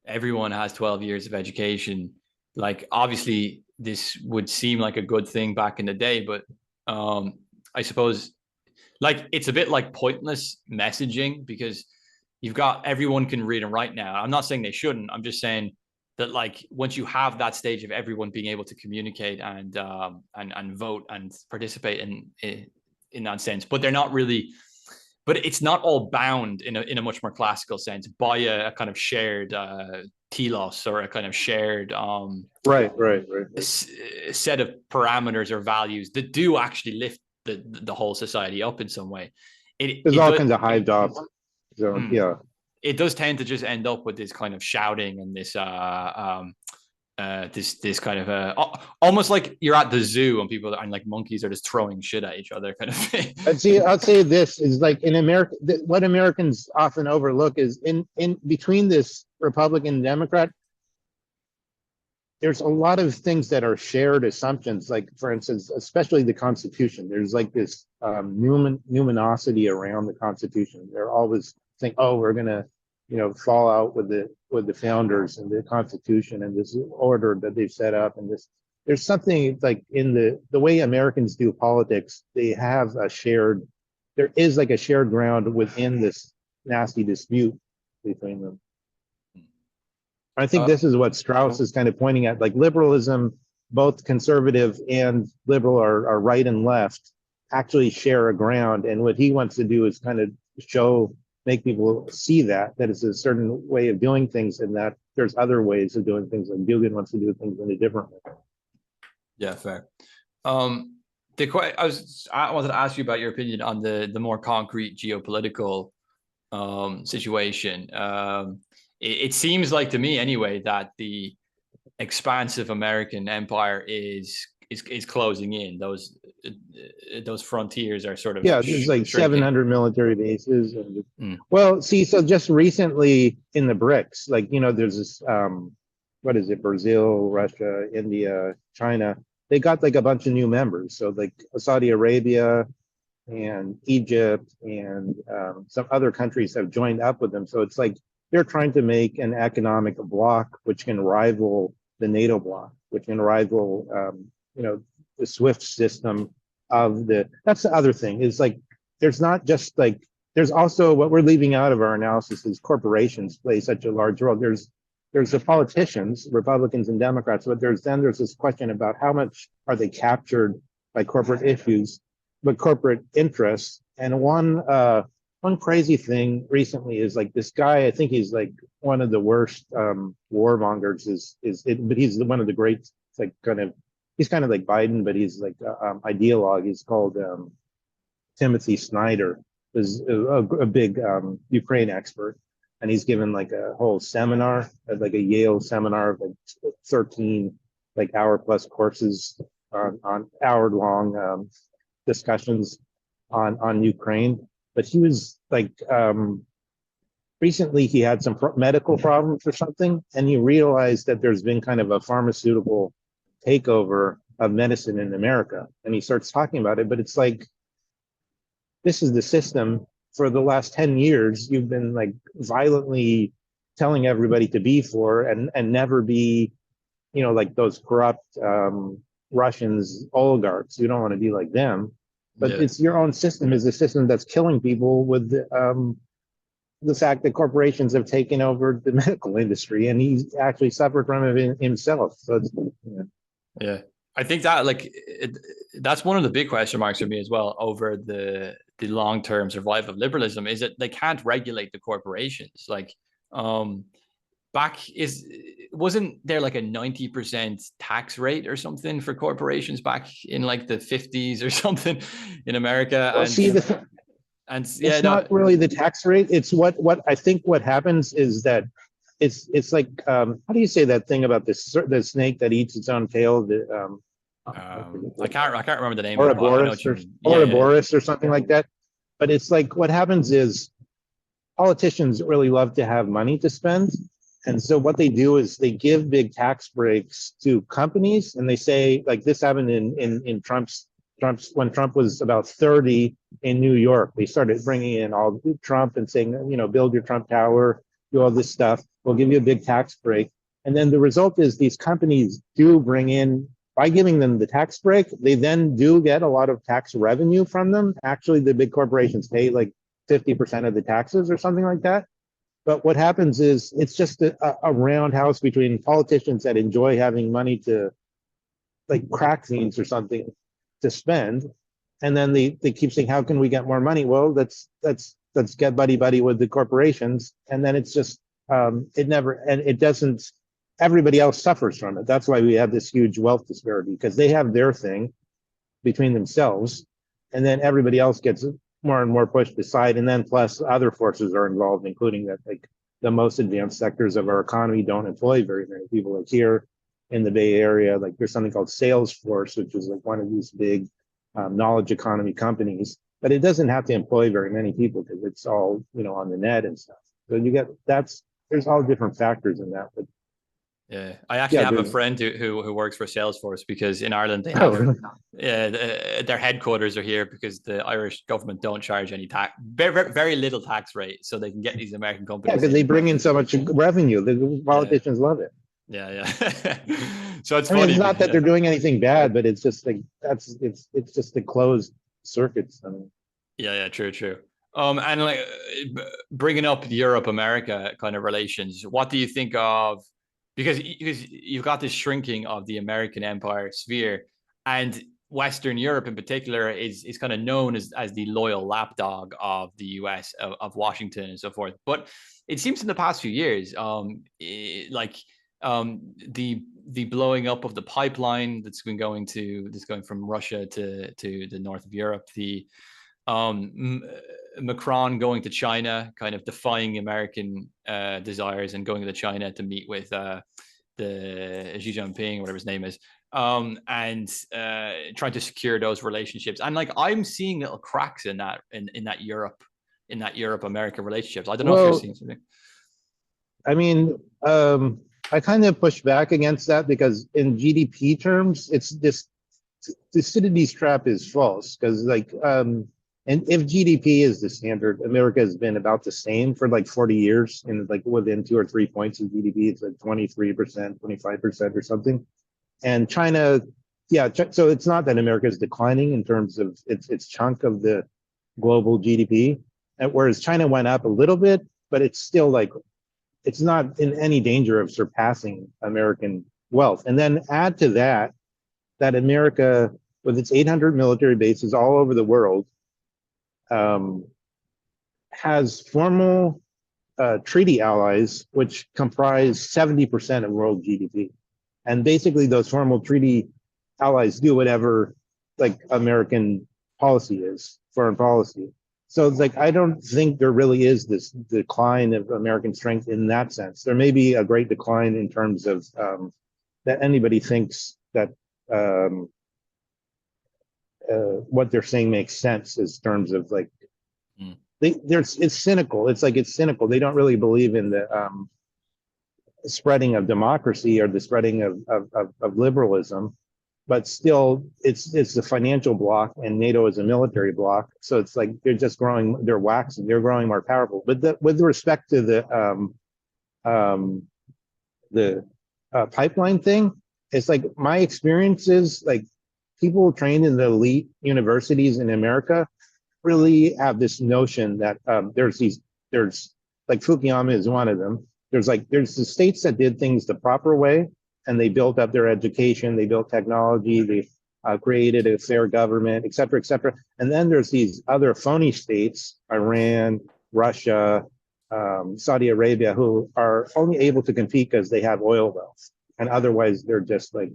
everyone has 12 years of education, like obviously this would seem like a good thing back in the day, but I suppose like it's a bit like pointless messaging, because you've got everyone can read and write now. I'm not saying they shouldn't. I'm just saying that like once you have that stage of everyone being able to communicate and vote and participate in that sense, but they're not really. But it's not all bound in a much more classical sense by a kind of shared telos, or a kind of shared right. set of parameters or values that do actually lift the whole society up in some way. There's all kinds of hived off. So yeah, it does tend to just end up with this kind of shouting and this this kind of almost like you're at the zoo and people and like monkeys are just throwing shit at each other kind of thing. I'll say this is like in America, what Americans often overlook is in between this Republican and Democrat, there's a lot of things that are shared assumptions. Like for instance, especially the Constitution. There's like this numinosity around the Constitution. They're always saying, "Oh, we're gonna, fall out with the founders and the Constitution and this order that they've set up." And this, there's something like in the way Americans do politics. They have there is like a shared ground within this nasty dispute between them. I think this is what Strauss is kind of pointing at. Like liberalism, both conservative and liberal, are right and left, actually share a ground. And what he wants to do is kind of make people see that it's a certain way of doing things, and that there's other ways of doing things. Like Dugin wants to do things in a different way. Yeah, fair. I wanted to ask you about your opinion on the more concrete geopolitical situation. It seems like to me anyway that the expansive American empire is closing in. Those frontiers are sort of there's like 700 military bases. And well, see, so just recently in the BRICS, like there's this what is it, Brazil, Russia, India, China, they got like a bunch of new members. So like Saudi Arabia and Egypt and some other countries have joined up with them. So it's like they're trying to make an economic bloc which can rival the NATO bloc, which can rival, the SWIFT system that's the other thing, is like, there's not just like, there's also what we're leaving out of our analysis is corporations play such a large role. There's the politicians, Republicans and Democrats, but there's this question about how much are they captured by corporate issues, but corporate interests. And one crazy thing recently is like this guy, I think he's like one of the worst warmongers but he's one of the great, it's like he's kind of like Biden, but he's like ideologue. He's called Timothy Snyder, is a big Ukraine expert. And he's given like a whole seminar, like a Yale seminar of like 13 like hour-plus courses on hour-long discussions on Ukraine. But he was like, recently he had some medical problems or something, and he realized that there's been kind of a pharmaceutical takeover of medicine in America. And he starts talking about it, but it's like, this is the system. For the last 10 years, you've been like violently telling everybody to be for and never be, like those corrupt Russians, oligarchs. You don't want to be like them. But it's your own system is a system that's killing people with the fact that corporations have taken over the medical industry, and he's actually suffered from it himself. So it's, Yeah, I think that that's one of the big question marks for me as well over the long term survival of liberalism is that they can't regulate the corporations. Like, um, back is wasn't there like a 90% tax rate or something for corporations back in like the 50s or something in America? well, see, And yeah, it's no, not really the tax rate. It's what I think what happens is that it's like how do you say that thing about the snake that eats its own tail? I can't remember the name of it, but I know Ouroboros what you or mean. Yeah, yeah, Ouroboros or something like that. But it's like what happens is politicians really love to have money to spend. And so what they do is they give big tax breaks to companies, and they say, like this happened in Trump's when Trump was about 30 in New York. They started bringing in all Trump and saying, build your Trump Tower, do all this stuff. We'll give you a big tax break. And then the result is these companies do bring in, by giving them the tax break, they then do get a lot of tax revenue from them. Actually, the big corporations pay like 50% of the taxes or something like that. But what happens is it's just a roundhouse between politicians that enjoy having money to, like, crack fiends or something to spend, and then they keep saying, how can we get more money? Well, let's get buddy with the corporations, and then it's just it never, and it doesn't, everybody else suffers from it. That's why we have this huge wealth disparity, because they have their thing between themselves, and then everybody else gets more and more pushed aside, and then plus other forces are involved, including that, like, the most advanced sectors of our economy don't employ very many people. Like here in the Bay Area, like there's something called Salesforce, which is like one of these big knowledge economy companies, but it doesn't have to employ very many people because it's all on the net and stuff. So you get there's all different factors in that, but yeah. I actually yeah, have a there's friend who works for Salesforce because in Ireland they oh, have really? their headquarters are here because the Irish government don't charge any tax, very little tax rate, so they can get these American Yeah, companies because they in. bring in so much revenue. The Yeah, politicians love it. yeah, yeah. So it's I mean, it's funny. not that Yeah, they're doing anything bad, but it's just like it's just the closed circuits. I mean, yeah, true, true. And like bringing up Europe America kind of relations, what do you think of, because you've got this shrinking of the American empire sphere, and Western Europe in particular is kind of known as the loyal lapdog of the US, of Washington and so forth. But it seems in the past few years, like the blowing up of the pipeline that's going from Russia to the north of Europe, the um, Macron going to China, kind of defying American desires and going to China to meet with the Xi Jinping, whatever his name is, and trying to secure those relationships. And like I'm seeing little cracks in that Europe America relationships. I don't know if you're well, seeing something. I mean, I kind of push back against that because in GDP terms, it's this Thucydides trap is false because and if GDP is the standard, America has been about the same for like 40 years, and like within 2 or 3 points of GDP, it's like 23%, 25% or something. And China, yeah, so it's not that America is declining in terms of its chunk of the global GDP, and whereas China went up a little bit, but it's still like it's not in any danger of surpassing American wealth. And then add to that America, with its 800 military bases all over the world, has formal treaty allies, which comprise 70% of world GDP. And basically, those formal treaty allies do whatever like American policy is, foreign policy. So it's like I don't think there really is this decline of American strength in that sense. There may be a great decline in terms of that anybody thinks that um, what they're saying makes sense in terms of like it's cynical. It's cynical. They don't really believe in the spreading of democracy or the spreading of liberalism, but still it's the financial bloc and NATO is a military bloc. So it's like they're just growing, they're waxing, they're growing more powerful. But with respect to the pipeline thing, it's like my experience is like people trained in the elite universities in America really have this notion that there's like Fukuyama is one of them. There's the states that did things the proper way, and they built up their education, they built technology, they created a fair government, et cetera, et cetera. And then there's these other phony states, Iran, Russia, Saudi Arabia, who are only able to compete because they have oil wealth, and otherwise they're just like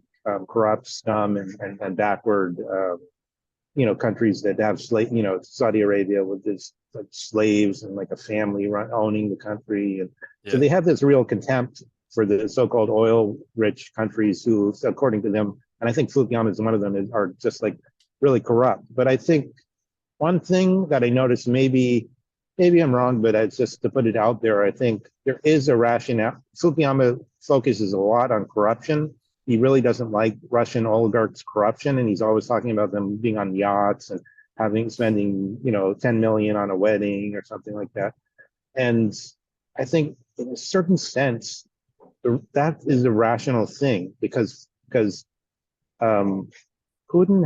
corrupt scum and backward, countries that have Saudi Arabia with this like slaves and like a family owning the country, and so they have this real contempt for the so-called oil-rich countries who, according to them, and I think Fukuyama is one of them, are just like really corrupt. But I think one thing that I noticed, maybe I'm wrong, but it's just to put it out there, I think there is a rationale. Fukuyama focuses a lot on corruption. He really doesn't like Russian oligarchs' corruption, and he's always talking about them being on yachts and spending 10 million on a wedding or something like that. And I think in a certain sense, that is a rational thing because Putin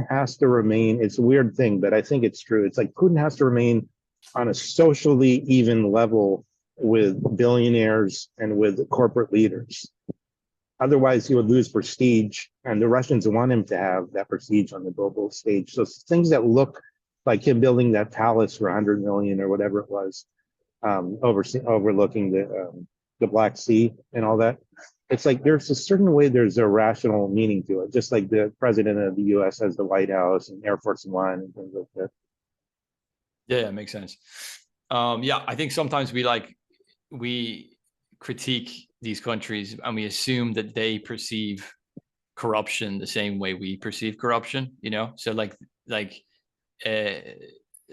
has to remain, it's a weird thing, but I think it's true. It's like Putin has to remain on a socially even level with billionaires and with corporate leaders. Otherwise, he would lose prestige, and the Russians want him to have that prestige on the global stage. So things that look like him building that palace for 100 million or whatever it was, overlooking the Black Sea and all that. It's like there's a certain way, there's a rational meaning to it, just like the president of the US has the White House and Air Force One and things like that. Yeah, it makes sense. I think sometimes we critique these countries and we assume that they perceive corruption the same way we perceive corruption, so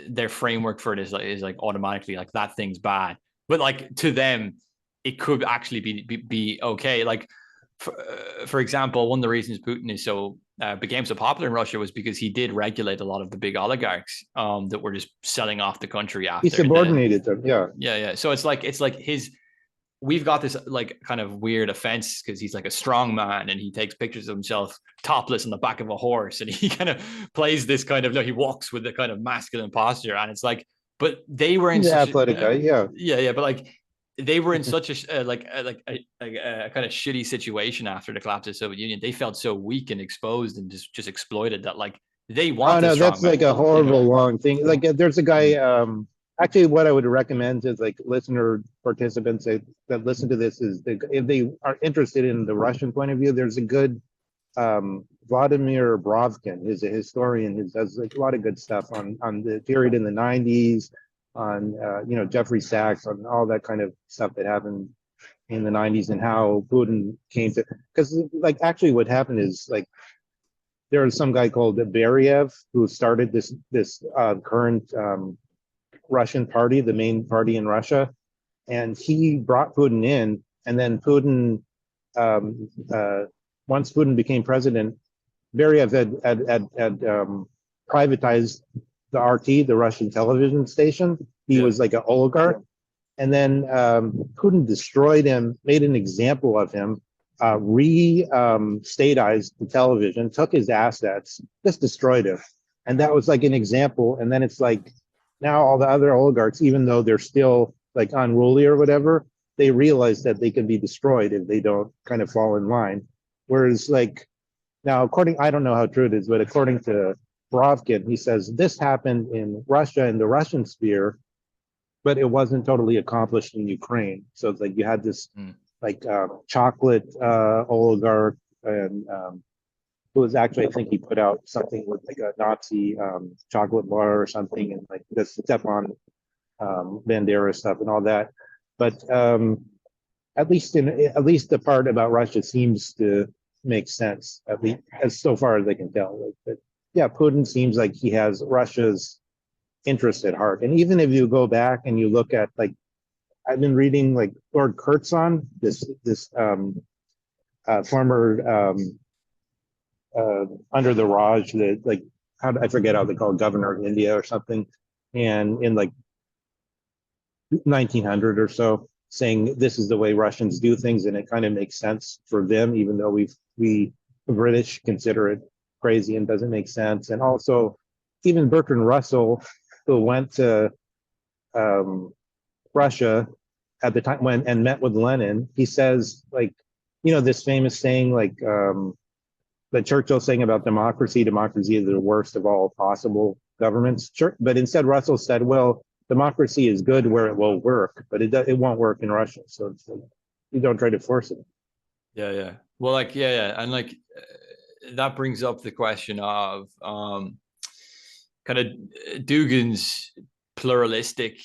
their framework for it is like automatically like that thing's bad, but like to them it could actually be okay. Like for example, one of the reasons Putin is became so popular in Russia was because he did regulate a lot of the big oligarchs that were just selling off the country after. He subordinated them. Yeah. So it's like we've got this like kind of weird offense because he's like a strong man and he takes pictures of himself topless on the back of a horse, and he kind of plays this kind of, he walks with the kind of masculine posture, and it's like, but they were in such athletic guy, but like they were in such a kind of shitty situation after the collapse of the Soviet Union. They felt so weak and exposed and just exploited that like they want. Oh no, that's like a horrible long thing. Like there's a guy. Actually, what I would recommend is like listener participants that listen to this is if they are interested in the Russian point of view, there's a good Vladimir Brovkin is a historian who does like a lot of good stuff on the period in the 90s, on Jeffrey Sachs, on all that kind of stuff that happened in the 90s and how Putin came to, because like actually what happened is like there was some guy called Beriev who started this current Russian party, the main party in Russia, and he brought Putin in, and then Putin, once Putin became president, Beriev had privatized the RT, the Russian television station. He was like an oligarch, and then Putin destroyed him, made an example of him, statized the television, took his assets, just destroyed him, and that was like an example. And then it's like, now all the other oligarchs, even though they're still like unruly or whatever, they realize that they can be destroyed if they don't kind of fall in line. Whereas like now, I don't know how true it is, but according to Brovkin, he says this happened in Russia, in the Russian sphere, but it wasn't totally accomplished in Ukraine. So it's like you had this chocolate oligarch, and who was actually, I think he put out something with like a Nazi chocolate bar or something, and like the Stepan Bandera stuff and all that. But at least the part about Russia seems to make sense, at least as so far as I can tell. Like, but yeah, Putin seems like he has Russia's interest at heart. And even if you go back and you look at like, I've been reading like Lord Kurtzon, this former under the Raj, the like I forget how they call it, governor of India or something, and in like 1900 or so, saying this is the way Russians do things, and it kind of makes sense for them, even though we British consider it crazy and doesn't make sense. And also, even Bertrand Russell, who went to Russia at the time when and met with Lenin, he says like, this famous saying like that Churchill saying about democracy. Democracy is the worst of all possible governments. But instead, Russell said, well, democracy is good where it will work, but it won't work in Russia. So it's like, you don't try to force it. Yeah. Well, like, yeah. And like, that brings up the question of kind of Dugin's pluralistic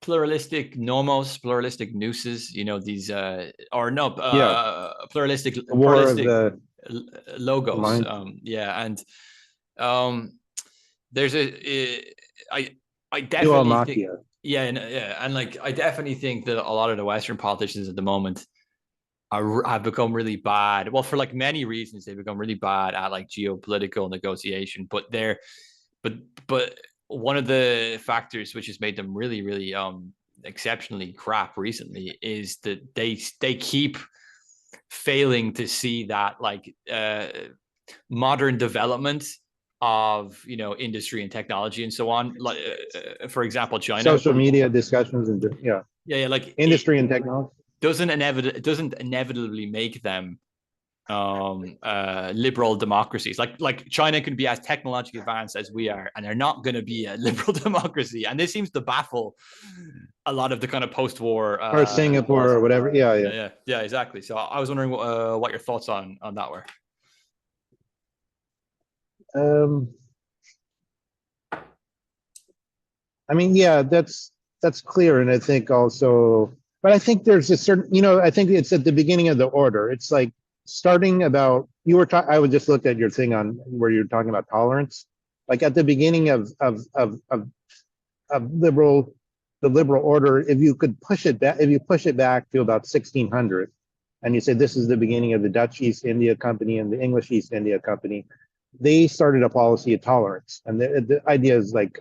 pluralistic nomos, pluralistic nooses, these or no Yeah, pluralistic the war of the logos. mind. And there's I Dual definitely think, machia. and like I definitely think that a lot of the Western politicians at the moment have become really bad. Well, for like many reasons, they've become really bad at like geopolitical negotiation. But one of the factors which has made them really, really exceptionally crap recently is that they keep failing to see that like modern development of industry and technology and so on. Like for example, China. Social media discussions and Like industry and technology. It doesn't inevitably make them liberal democracies. Like China can be as technologically advanced as we are, and they're not going to be a liberal democracy. And this seems to baffle a lot of the kind of post-war Or Singapore or whatever. yeah, exactly. So I was wondering what your thoughts on that were. I mean, yeah, that's clear, and I think also, but I think there's a certain, I think it's at the beginning of the order. It's like starting about you were talking. I would just look at your thing on where you're talking about tolerance, like at the beginning of liberal, the liberal order. If you could push it back, if you push it back to about 1600, and you say this is the beginning of the Dutch East India Company and the English East India Company, they started a policy of tolerance, and the idea is like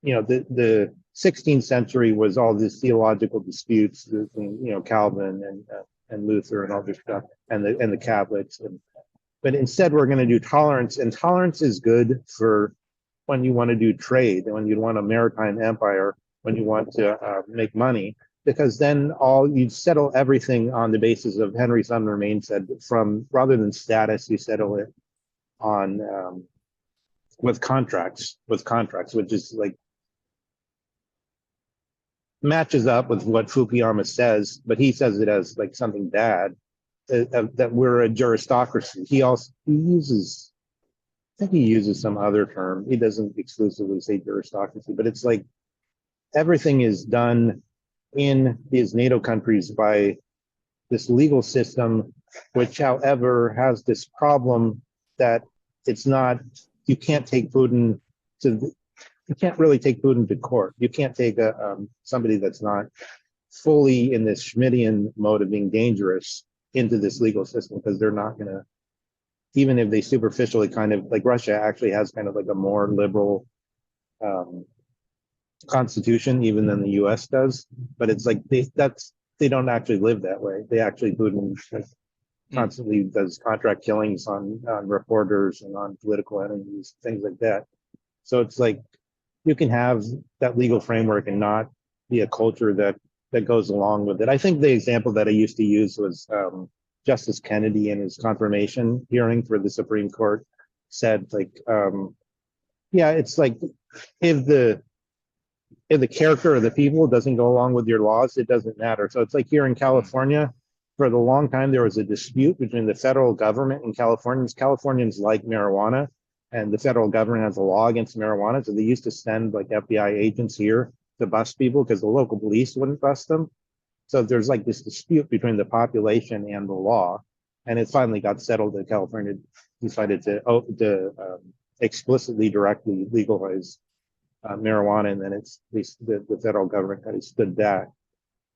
the 16th century was all these theological disputes between Calvin and Luther and all this stuff, and the Catholics. But instead, we're going to do tolerance, and tolerance is good for when you want to do trade, and when you want a maritime empire, when you want to make money, because then you settle everything on the basis of Henry Sumner Maine said, from rather than status, you settle it on with contracts, which is like matches up with what Fukuyama says, but he says it as like something bad, that we're a juristocracy. He uses, I think he uses some other term. He doesn't exclusively say juristocracy, but it's like everything is done in these NATO countries by this legal system, which, however, has this problem that it's not, you can't take Putin to, you can't really take Putin to court. You can't take somebody that's not fully in this Schmittian mode of being dangerous into this legal system, because they're not going to, even if they superficially kind of, like Russia actually has kind of like a more liberal constitution even than the US does, but it's like they don't actually live that way. They actually, Putin constantly does contract killings on reporters and on political enemies, things like that. So it's like you can have that legal framework and not be a culture that goes along with it. I think the example that I used to use was Justice Kennedy in his confirmation hearing for the Supreme Court said, like, yeah, it's like if the character of the people doesn't go along with your laws, it doesn't matter. So it's like here in California, for the long time, there was a dispute between the federal government and Californians. Californians like marijuana, and the federal government has a law against marijuana. So they used to send like FBI agents here to bust people because the local police wouldn't bust them. So there's like this dispute between the population and the law. And it finally got settled that California decided to explicitly, directly legalize marijuana, and then it's the federal government kind of stood back.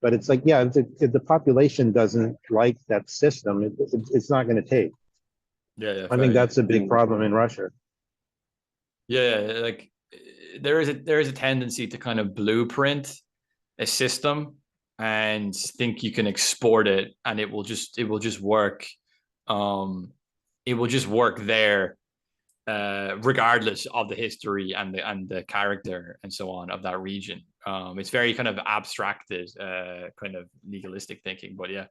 But it's like, yeah, if the population doesn't like that system, it's not going to take. Yeah, I think that's a big problem in Russia. Yeah, like there is a tendency to kind of blueprint a system and think you can export it and it will just work. It will just work there, regardless of the history and the character and so on of that region. It's very kind of abstracted, kind of legalistic thinking. But yeah,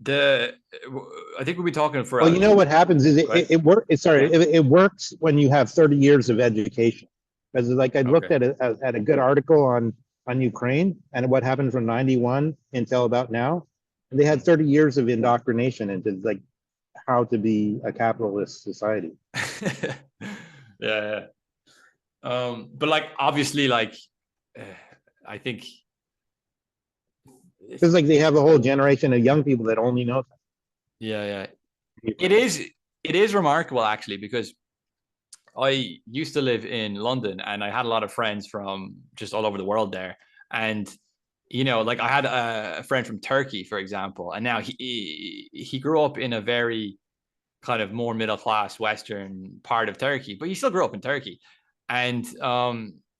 the I think we'll be talking for. Well, you know what happens is it works when you have 30 years of education. Because like I looked Okay. at a good article on Ukraine and what happened from 91 until about now. And they had 30 years of indoctrination into like how to be a capitalist society. Yeah, yeah. But like obviously, like uh, I think Because like they have a whole generation of young people that only know yeah, yeah. It Ukraine. is it is remarkable actually because I used to live in London and I had a lot of friends from just all over the world there. And like I had a friend from Turkey, for example, and now he grew up in a very kind of more middle class Western part of Turkey, but he still grew up in Turkey. And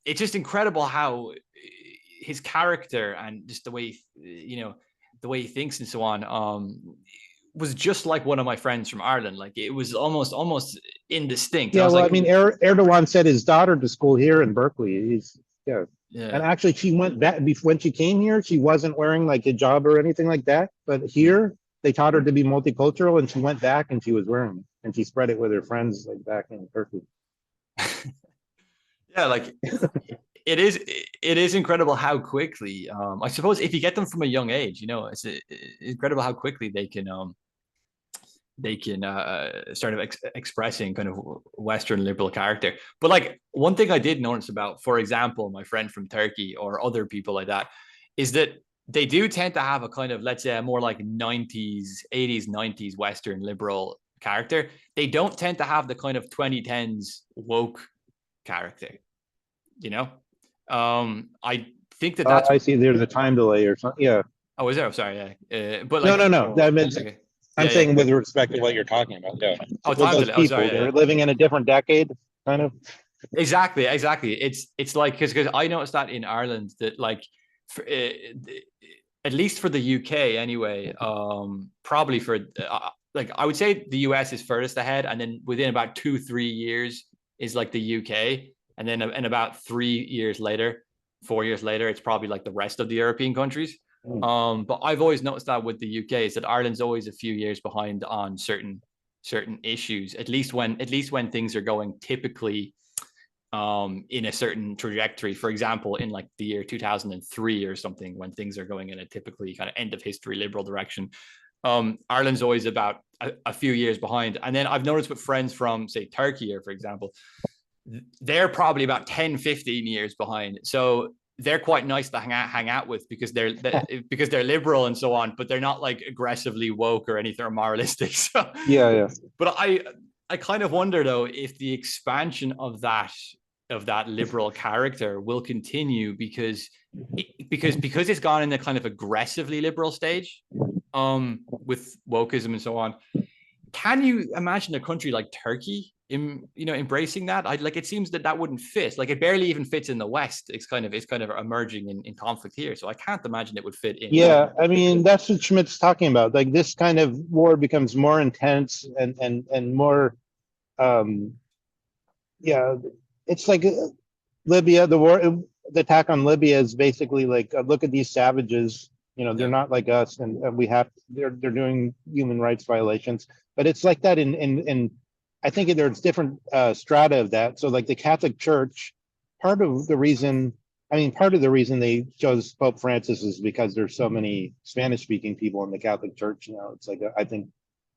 it's just incredible how his character and just the way the way he thinks and so on was just like one of my friends from Ireland. Like it was almost indistinct. And I Yeah, was well, I like, mean, Erdogan sent his daughter to school here in Berkeley. Yeah. yeah, And actually, she went back when she came here. She wasn't wearing like a hijab or anything like that. But here, they taught her to be multicultural, and she went back and she was wearing it, and she spread it with her friends like back in Turkey. yeah, like it is incredible how quickly. I suppose if you get them from a young age, it's incredible how quickly they can start expressing kind of Western liberal character. But like one thing I did notice about, for example, my friend from Turkey or other people like that, is that they do tend to have a kind of, let's say, a more like 90s, 80s, 90s Western liberal character. They don't tend to have the kind of 2010s woke character, you know? I think that's, I see. There's a time delay or something. Yeah. oh, is there? Oh, sorry. Yeah. But No, no, like, no. I mean, okay. I'm Yeah, yeah. saying with respect to what you're talking about. Yeah. Oh, With time those delay. Oh, sorry. people, Yeah, yeah. they're living in a different decade, kind of. Exactly. It's like because I noticed that in Ireland that like for, at least for the UK anyway, probably for like I would say the US is furthest ahead, and then within about 2-3 years is like the UK, and then in about 3 years later, 4 years later, it's probably like the rest of the European countries. But I've always noticed that with the UK is that Ireland's always a few years behind on certain issues, at least when things are going typically in a certain trajectory. For example, in like the year 2003 or something, when things are going in a typically kind of end of history liberal direction, Ireland's always about a few years behind. And then I've noticed with friends from, say, Turkey, or for example, they're probably about 10-15 years behind. So they're quite nice to hang out with because they're liberal and so on, but they're not like aggressively woke or anything or moralistic. So, Yeah, yeah. but I kind of wonder though if the expansion of that liberal character will continue because it's gone in a kind of aggressively liberal stage, with wokeism and so on. Can you imagine a country like Turkey embracing that? I like, it seems that wouldn't fit. Like it barely even fits in the West. It's kind of emerging in conflict here. So I can't imagine it would fit in. Yeah, I mean that's what Schmidt's talking about. Like this kind of war becomes more intense and more yeah, it's like Libya, the attack on Libya is basically like, look at these savages. They're Yeah. not like us, and they're doing human rights violations. But it's like that in I think there's different strata of that. So like the Catholic Church, part of the reason they chose Pope Francis is because there's so many Spanish speaking people in the Catholic Church. It's like I think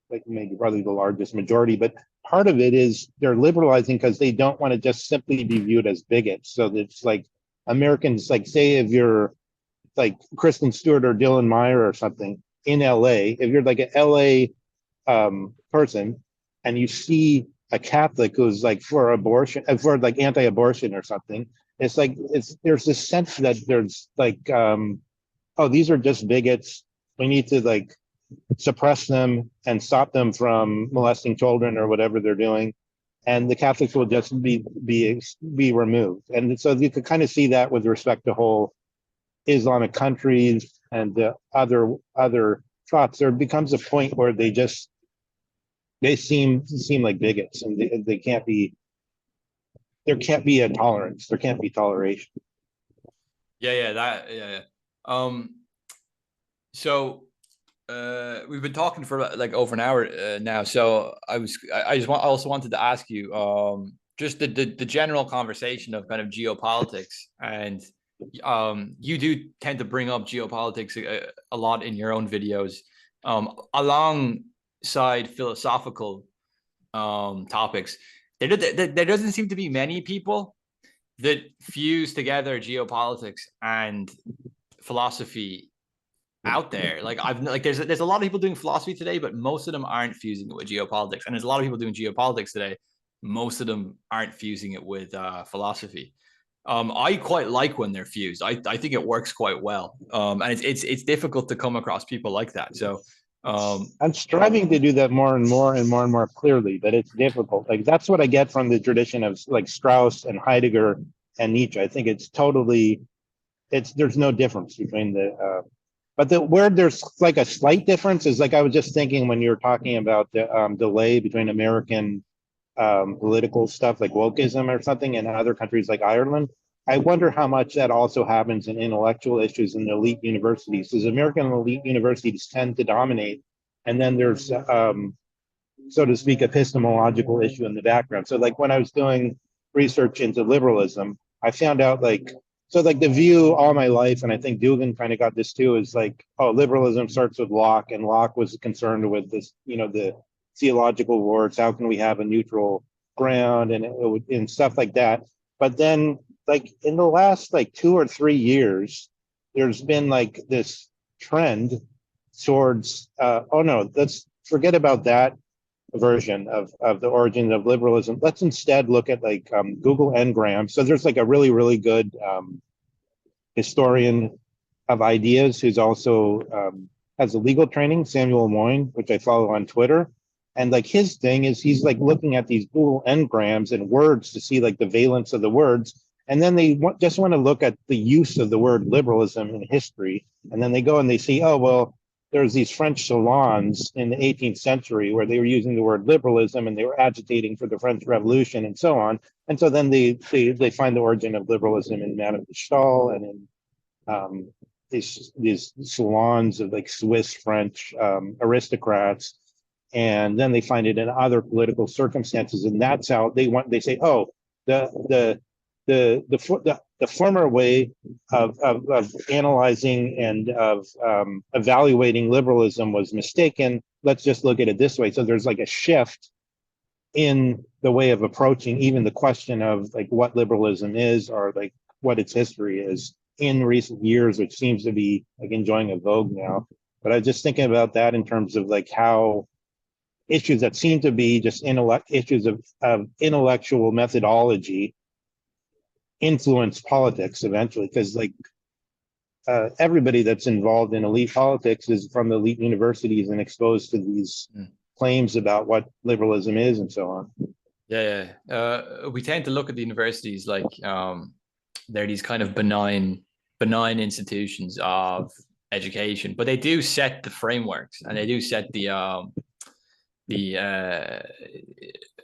like maybe probably the largest majority, but part of it is they're liberalizing because they don't want to just simply be viewed as bigots. So it's like Americans, like say if you're like Kristen Stewart or Dylan Meyer or something in LA, if you're like an LA person and you see a Catholic who's like for abortion, for like anti-abortion or something, there's this sense that there's like, oh, these are just bigots. We need to like suppress them and stop them from molesting children or whatever they're doing, and the Catholics will just be removed. And so you could kind of see that with respect to whole Islamic countries and the other thoughts. There becomes a point where they seem like bigots, and they can't be. There can't be a tolerance. There can't be toleration. Yeah. So we've been talking for like over an hour now. So I also wanted to ask you just the general conversation of kind of geopolitics, and you do tend to bring up geopolitics a lot in your own videos, alongside philosophical topics. There doesn't seem to be many people that fuse together geopolitics and philosophy out there. Like I've like there's a lot of people doing philosophy today, but most of them aren't fusing it with geopolitics. And there's a lot of people doing geopolitics today. Most of them aren't fusing it with philosophy. I quite like when they're fused. I think it works quite well. And it's difficult to come across people like that. So I'm striving to do that more and more and more and more clearly, but it's difficult. Like that's what I get from the tradition of like Strauss and Heidegger and Nietzsche. I think it's totally, it's there's no difference between the but the where there's like a slight difference is like I was just thinking when you were talking about the delay between American political stuff like wokeism or something in other countries like Ireland. I wonder how much that also happens in intellectual issues in elite universities, because American elite universities tend to dominate, and then there's, so to speak, epistemological issue in the background. So, like when I was doing research into liberalism, I found out like so like the view all my life, and I think Dugin kind of got this too, is like, oh, liberalism starts with Locke, and Locke was concerned with this, the theological wars. How can we have a neutral ground and stuff like that? But then, like in the last like 2 or 3 years, there's been like this trend towards oh no, let's forget about that version of the origin of liberalism. Let's instead look at like Google Ngram. So there's like a really, really good historian of ideas who's also has a legal training, Samuel Moyne, which I follow on Twitter. And like his thing is he's like looking at these Google Ngrams and words to see like the valence of the words. And then they just want to look at the use of the word liberalism in history. And then they go and they see, oh, well, there's these French salons in the 18th century where they were using the word liberalism and they were agitating for the French Revolution and so on. And so then they find the origin of liberalism in Madame de Stael and in these salons of like Swiss French aristocrats. And then they find it in other political circumstances, and that's how they say, oh, the former way of analyzing and of evaluating liberalism was mistaken. Let's just look at it this way. So there's like a shift in the way of approaching even the question of like what liberalism is or like what its history is in recent years, which seems to be like enjoying a vogue now. But I was just thinking about that in terms of like how issues that seem to be just issues of intellectual methodology influence politics eventually, because like everybody that's involved in elite politics is from the elite universities and exposed to these claims about what liberalism is and so on. We tend to look at the universities like they're these kind of benign institutions of education, but they do set the frameworks and they do set the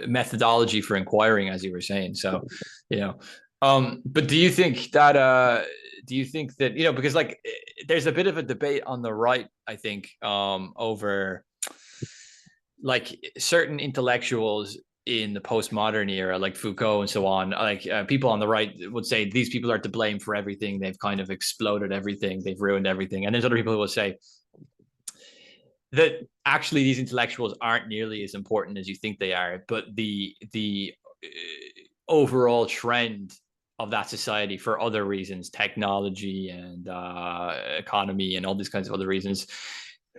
methodology for inquiring, as you were saying. So, but do you think that because like there's a bit of a debate on the right, I think, over like certain intellectuals in the postmodern era, like Foucault and so on, like people on the right would say these people are to blame for everything. They've kind of exploded everything. They've ruined everything. And there's other people who will say that actually these intellectuals aren't nearly as important as you think they are, but the overall trend of that society for other reasons, technology and economy and all these kinds of other reasons,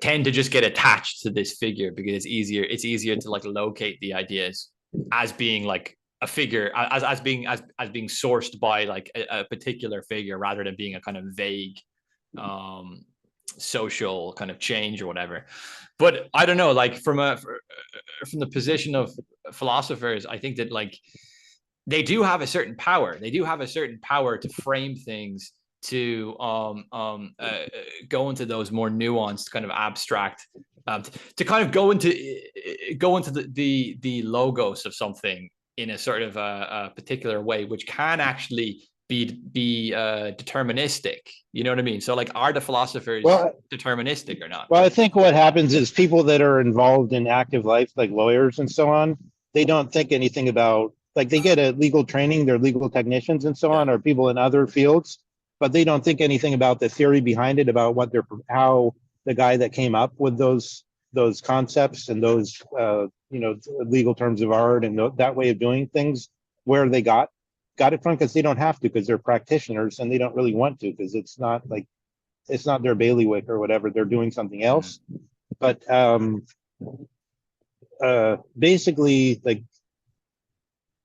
tend to just get attached to this figure because it's easier to like locate the ideas as being like a figure, as being sourced by like a particular figure rather than being a kind of vague social kind of change or whatever. But I don't know, like from the position of philosophers, I think that like they do have a certain power. They do have a certain power to frame things, to go into those more nuanced kind of abstract, to kind of go into the logos of something in a sort of a particular way, which can actually be deterministic. You know what I mean? So like, are the philosophers deterministic or not? Well, I think what happens is people that are involved in active life, like lawyers and so on, they don't think anything about, like they get a legal training, they're legal technicians and so on, or people in other fields, but they don't think anything about the theory behind it, about what they're, how the guy that came up with those concepts and those legal terms of art and that way of doing things, where they got it from, because they don't have to, because they're practitioners and they don't really want to, because it's not their bailiwick or whatever. They're doing something else. But basically, like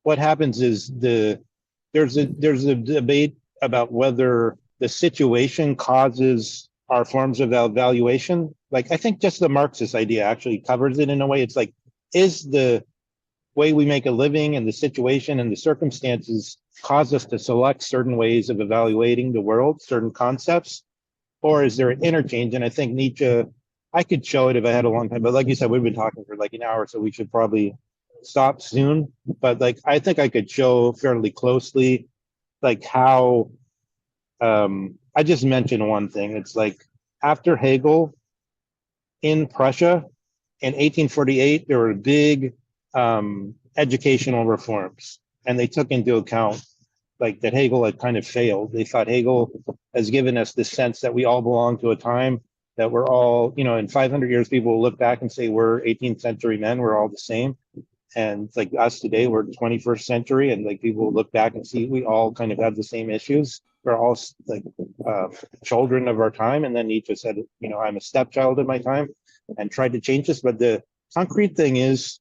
what happens is there's a debate about whether the situation causes our forms of evaluation. Like I think just the Marxist idea actually covers it in a way. It's like, is the way we make a living and the situation and the circumstances cause us to select certain ways of evaluating the world, certain concepts? Or is there an interchange? And I think Nietzsche, I could show it if I had a long time, but like you said, we've been talking for like an hour, so we should probably stop soon. But like, I think I could show fairly closely, like how, I just mentioned one thing. It's like after Hegel in Prussia in 1848, there were big educational reforms, and they took into account like that Hegel had kind of failed. They thought Hegel has given us this sense that we all belong to a time, that we're all, in 500 years, people will look back and say we're 18th century men, we're all the same. And like us today, we're 21st century, and like people will look back and see we all kind of have the same issues. We're all like children of our time. And then Nietzsche said, I'm a stepchild of my time, and tried to change this. But the concrete thing is,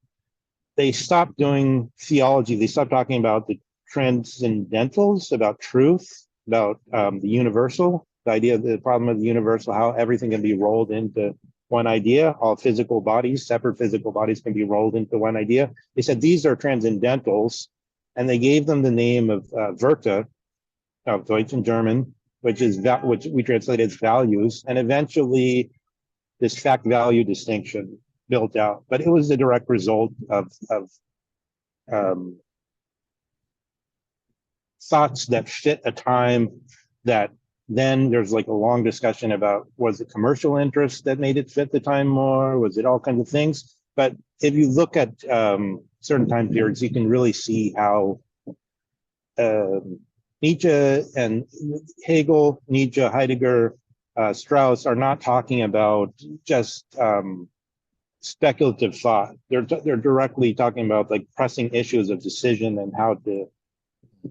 they stopped doing theology. They stopped talking about the transcendentals, about truth, about the universal, the idea of the problem of the universal, how everything can be rolled into one idea. All physical bodies, separate physical bodies, can be rolled into one idea. They said these are transcendentals, and they gave them the name of Werte, of Deutsch in German, which we translate as values, and eventually this fact-value distinction built out. But it was a direct result of thoughts that fit a time that then there's like a long discussion about, was it commercial interest that made it fit the time more? Was it all kinds of things? But if you look at certain time periods, you can really see how Nietzsche and Hegel, Nietzsche, Heidegger, Strauss are not talking about just speculative thought. They're directly talking about like pressing issues of decision and how to,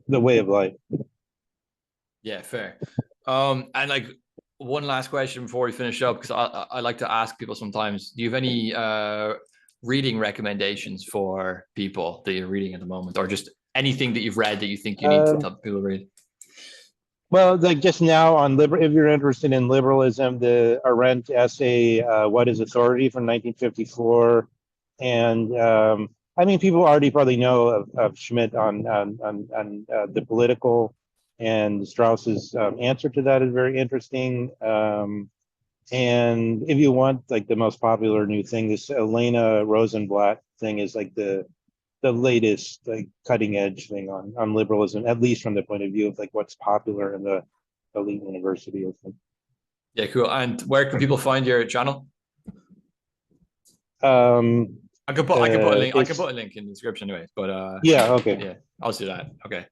the way of life. Yeah, fair. And like one last question before we finish up, because I like to ask people sometimes, do you have any reading recommendations for people that you're reading at the moment, or just anything that you've read that you think you need to tell people to read? Well, like just now on if you're interested in liberalism, the Arendt essay, What is Authority, from 1954. And I mean, people already probably know of Schmidt on the political, and Strauss's answer to that is very interesting. And if you want like the most popular new thing, this Elena Rosenblatt thing is like the latest like cutting edge thing on liberalism, at least from the point of view of like what's popular in the elite university. Yeah, cool. And where can people find your channel? I could put a link. I could put a link in the description anyway. But yeah, okay. Yeah, I'll do that. Okay.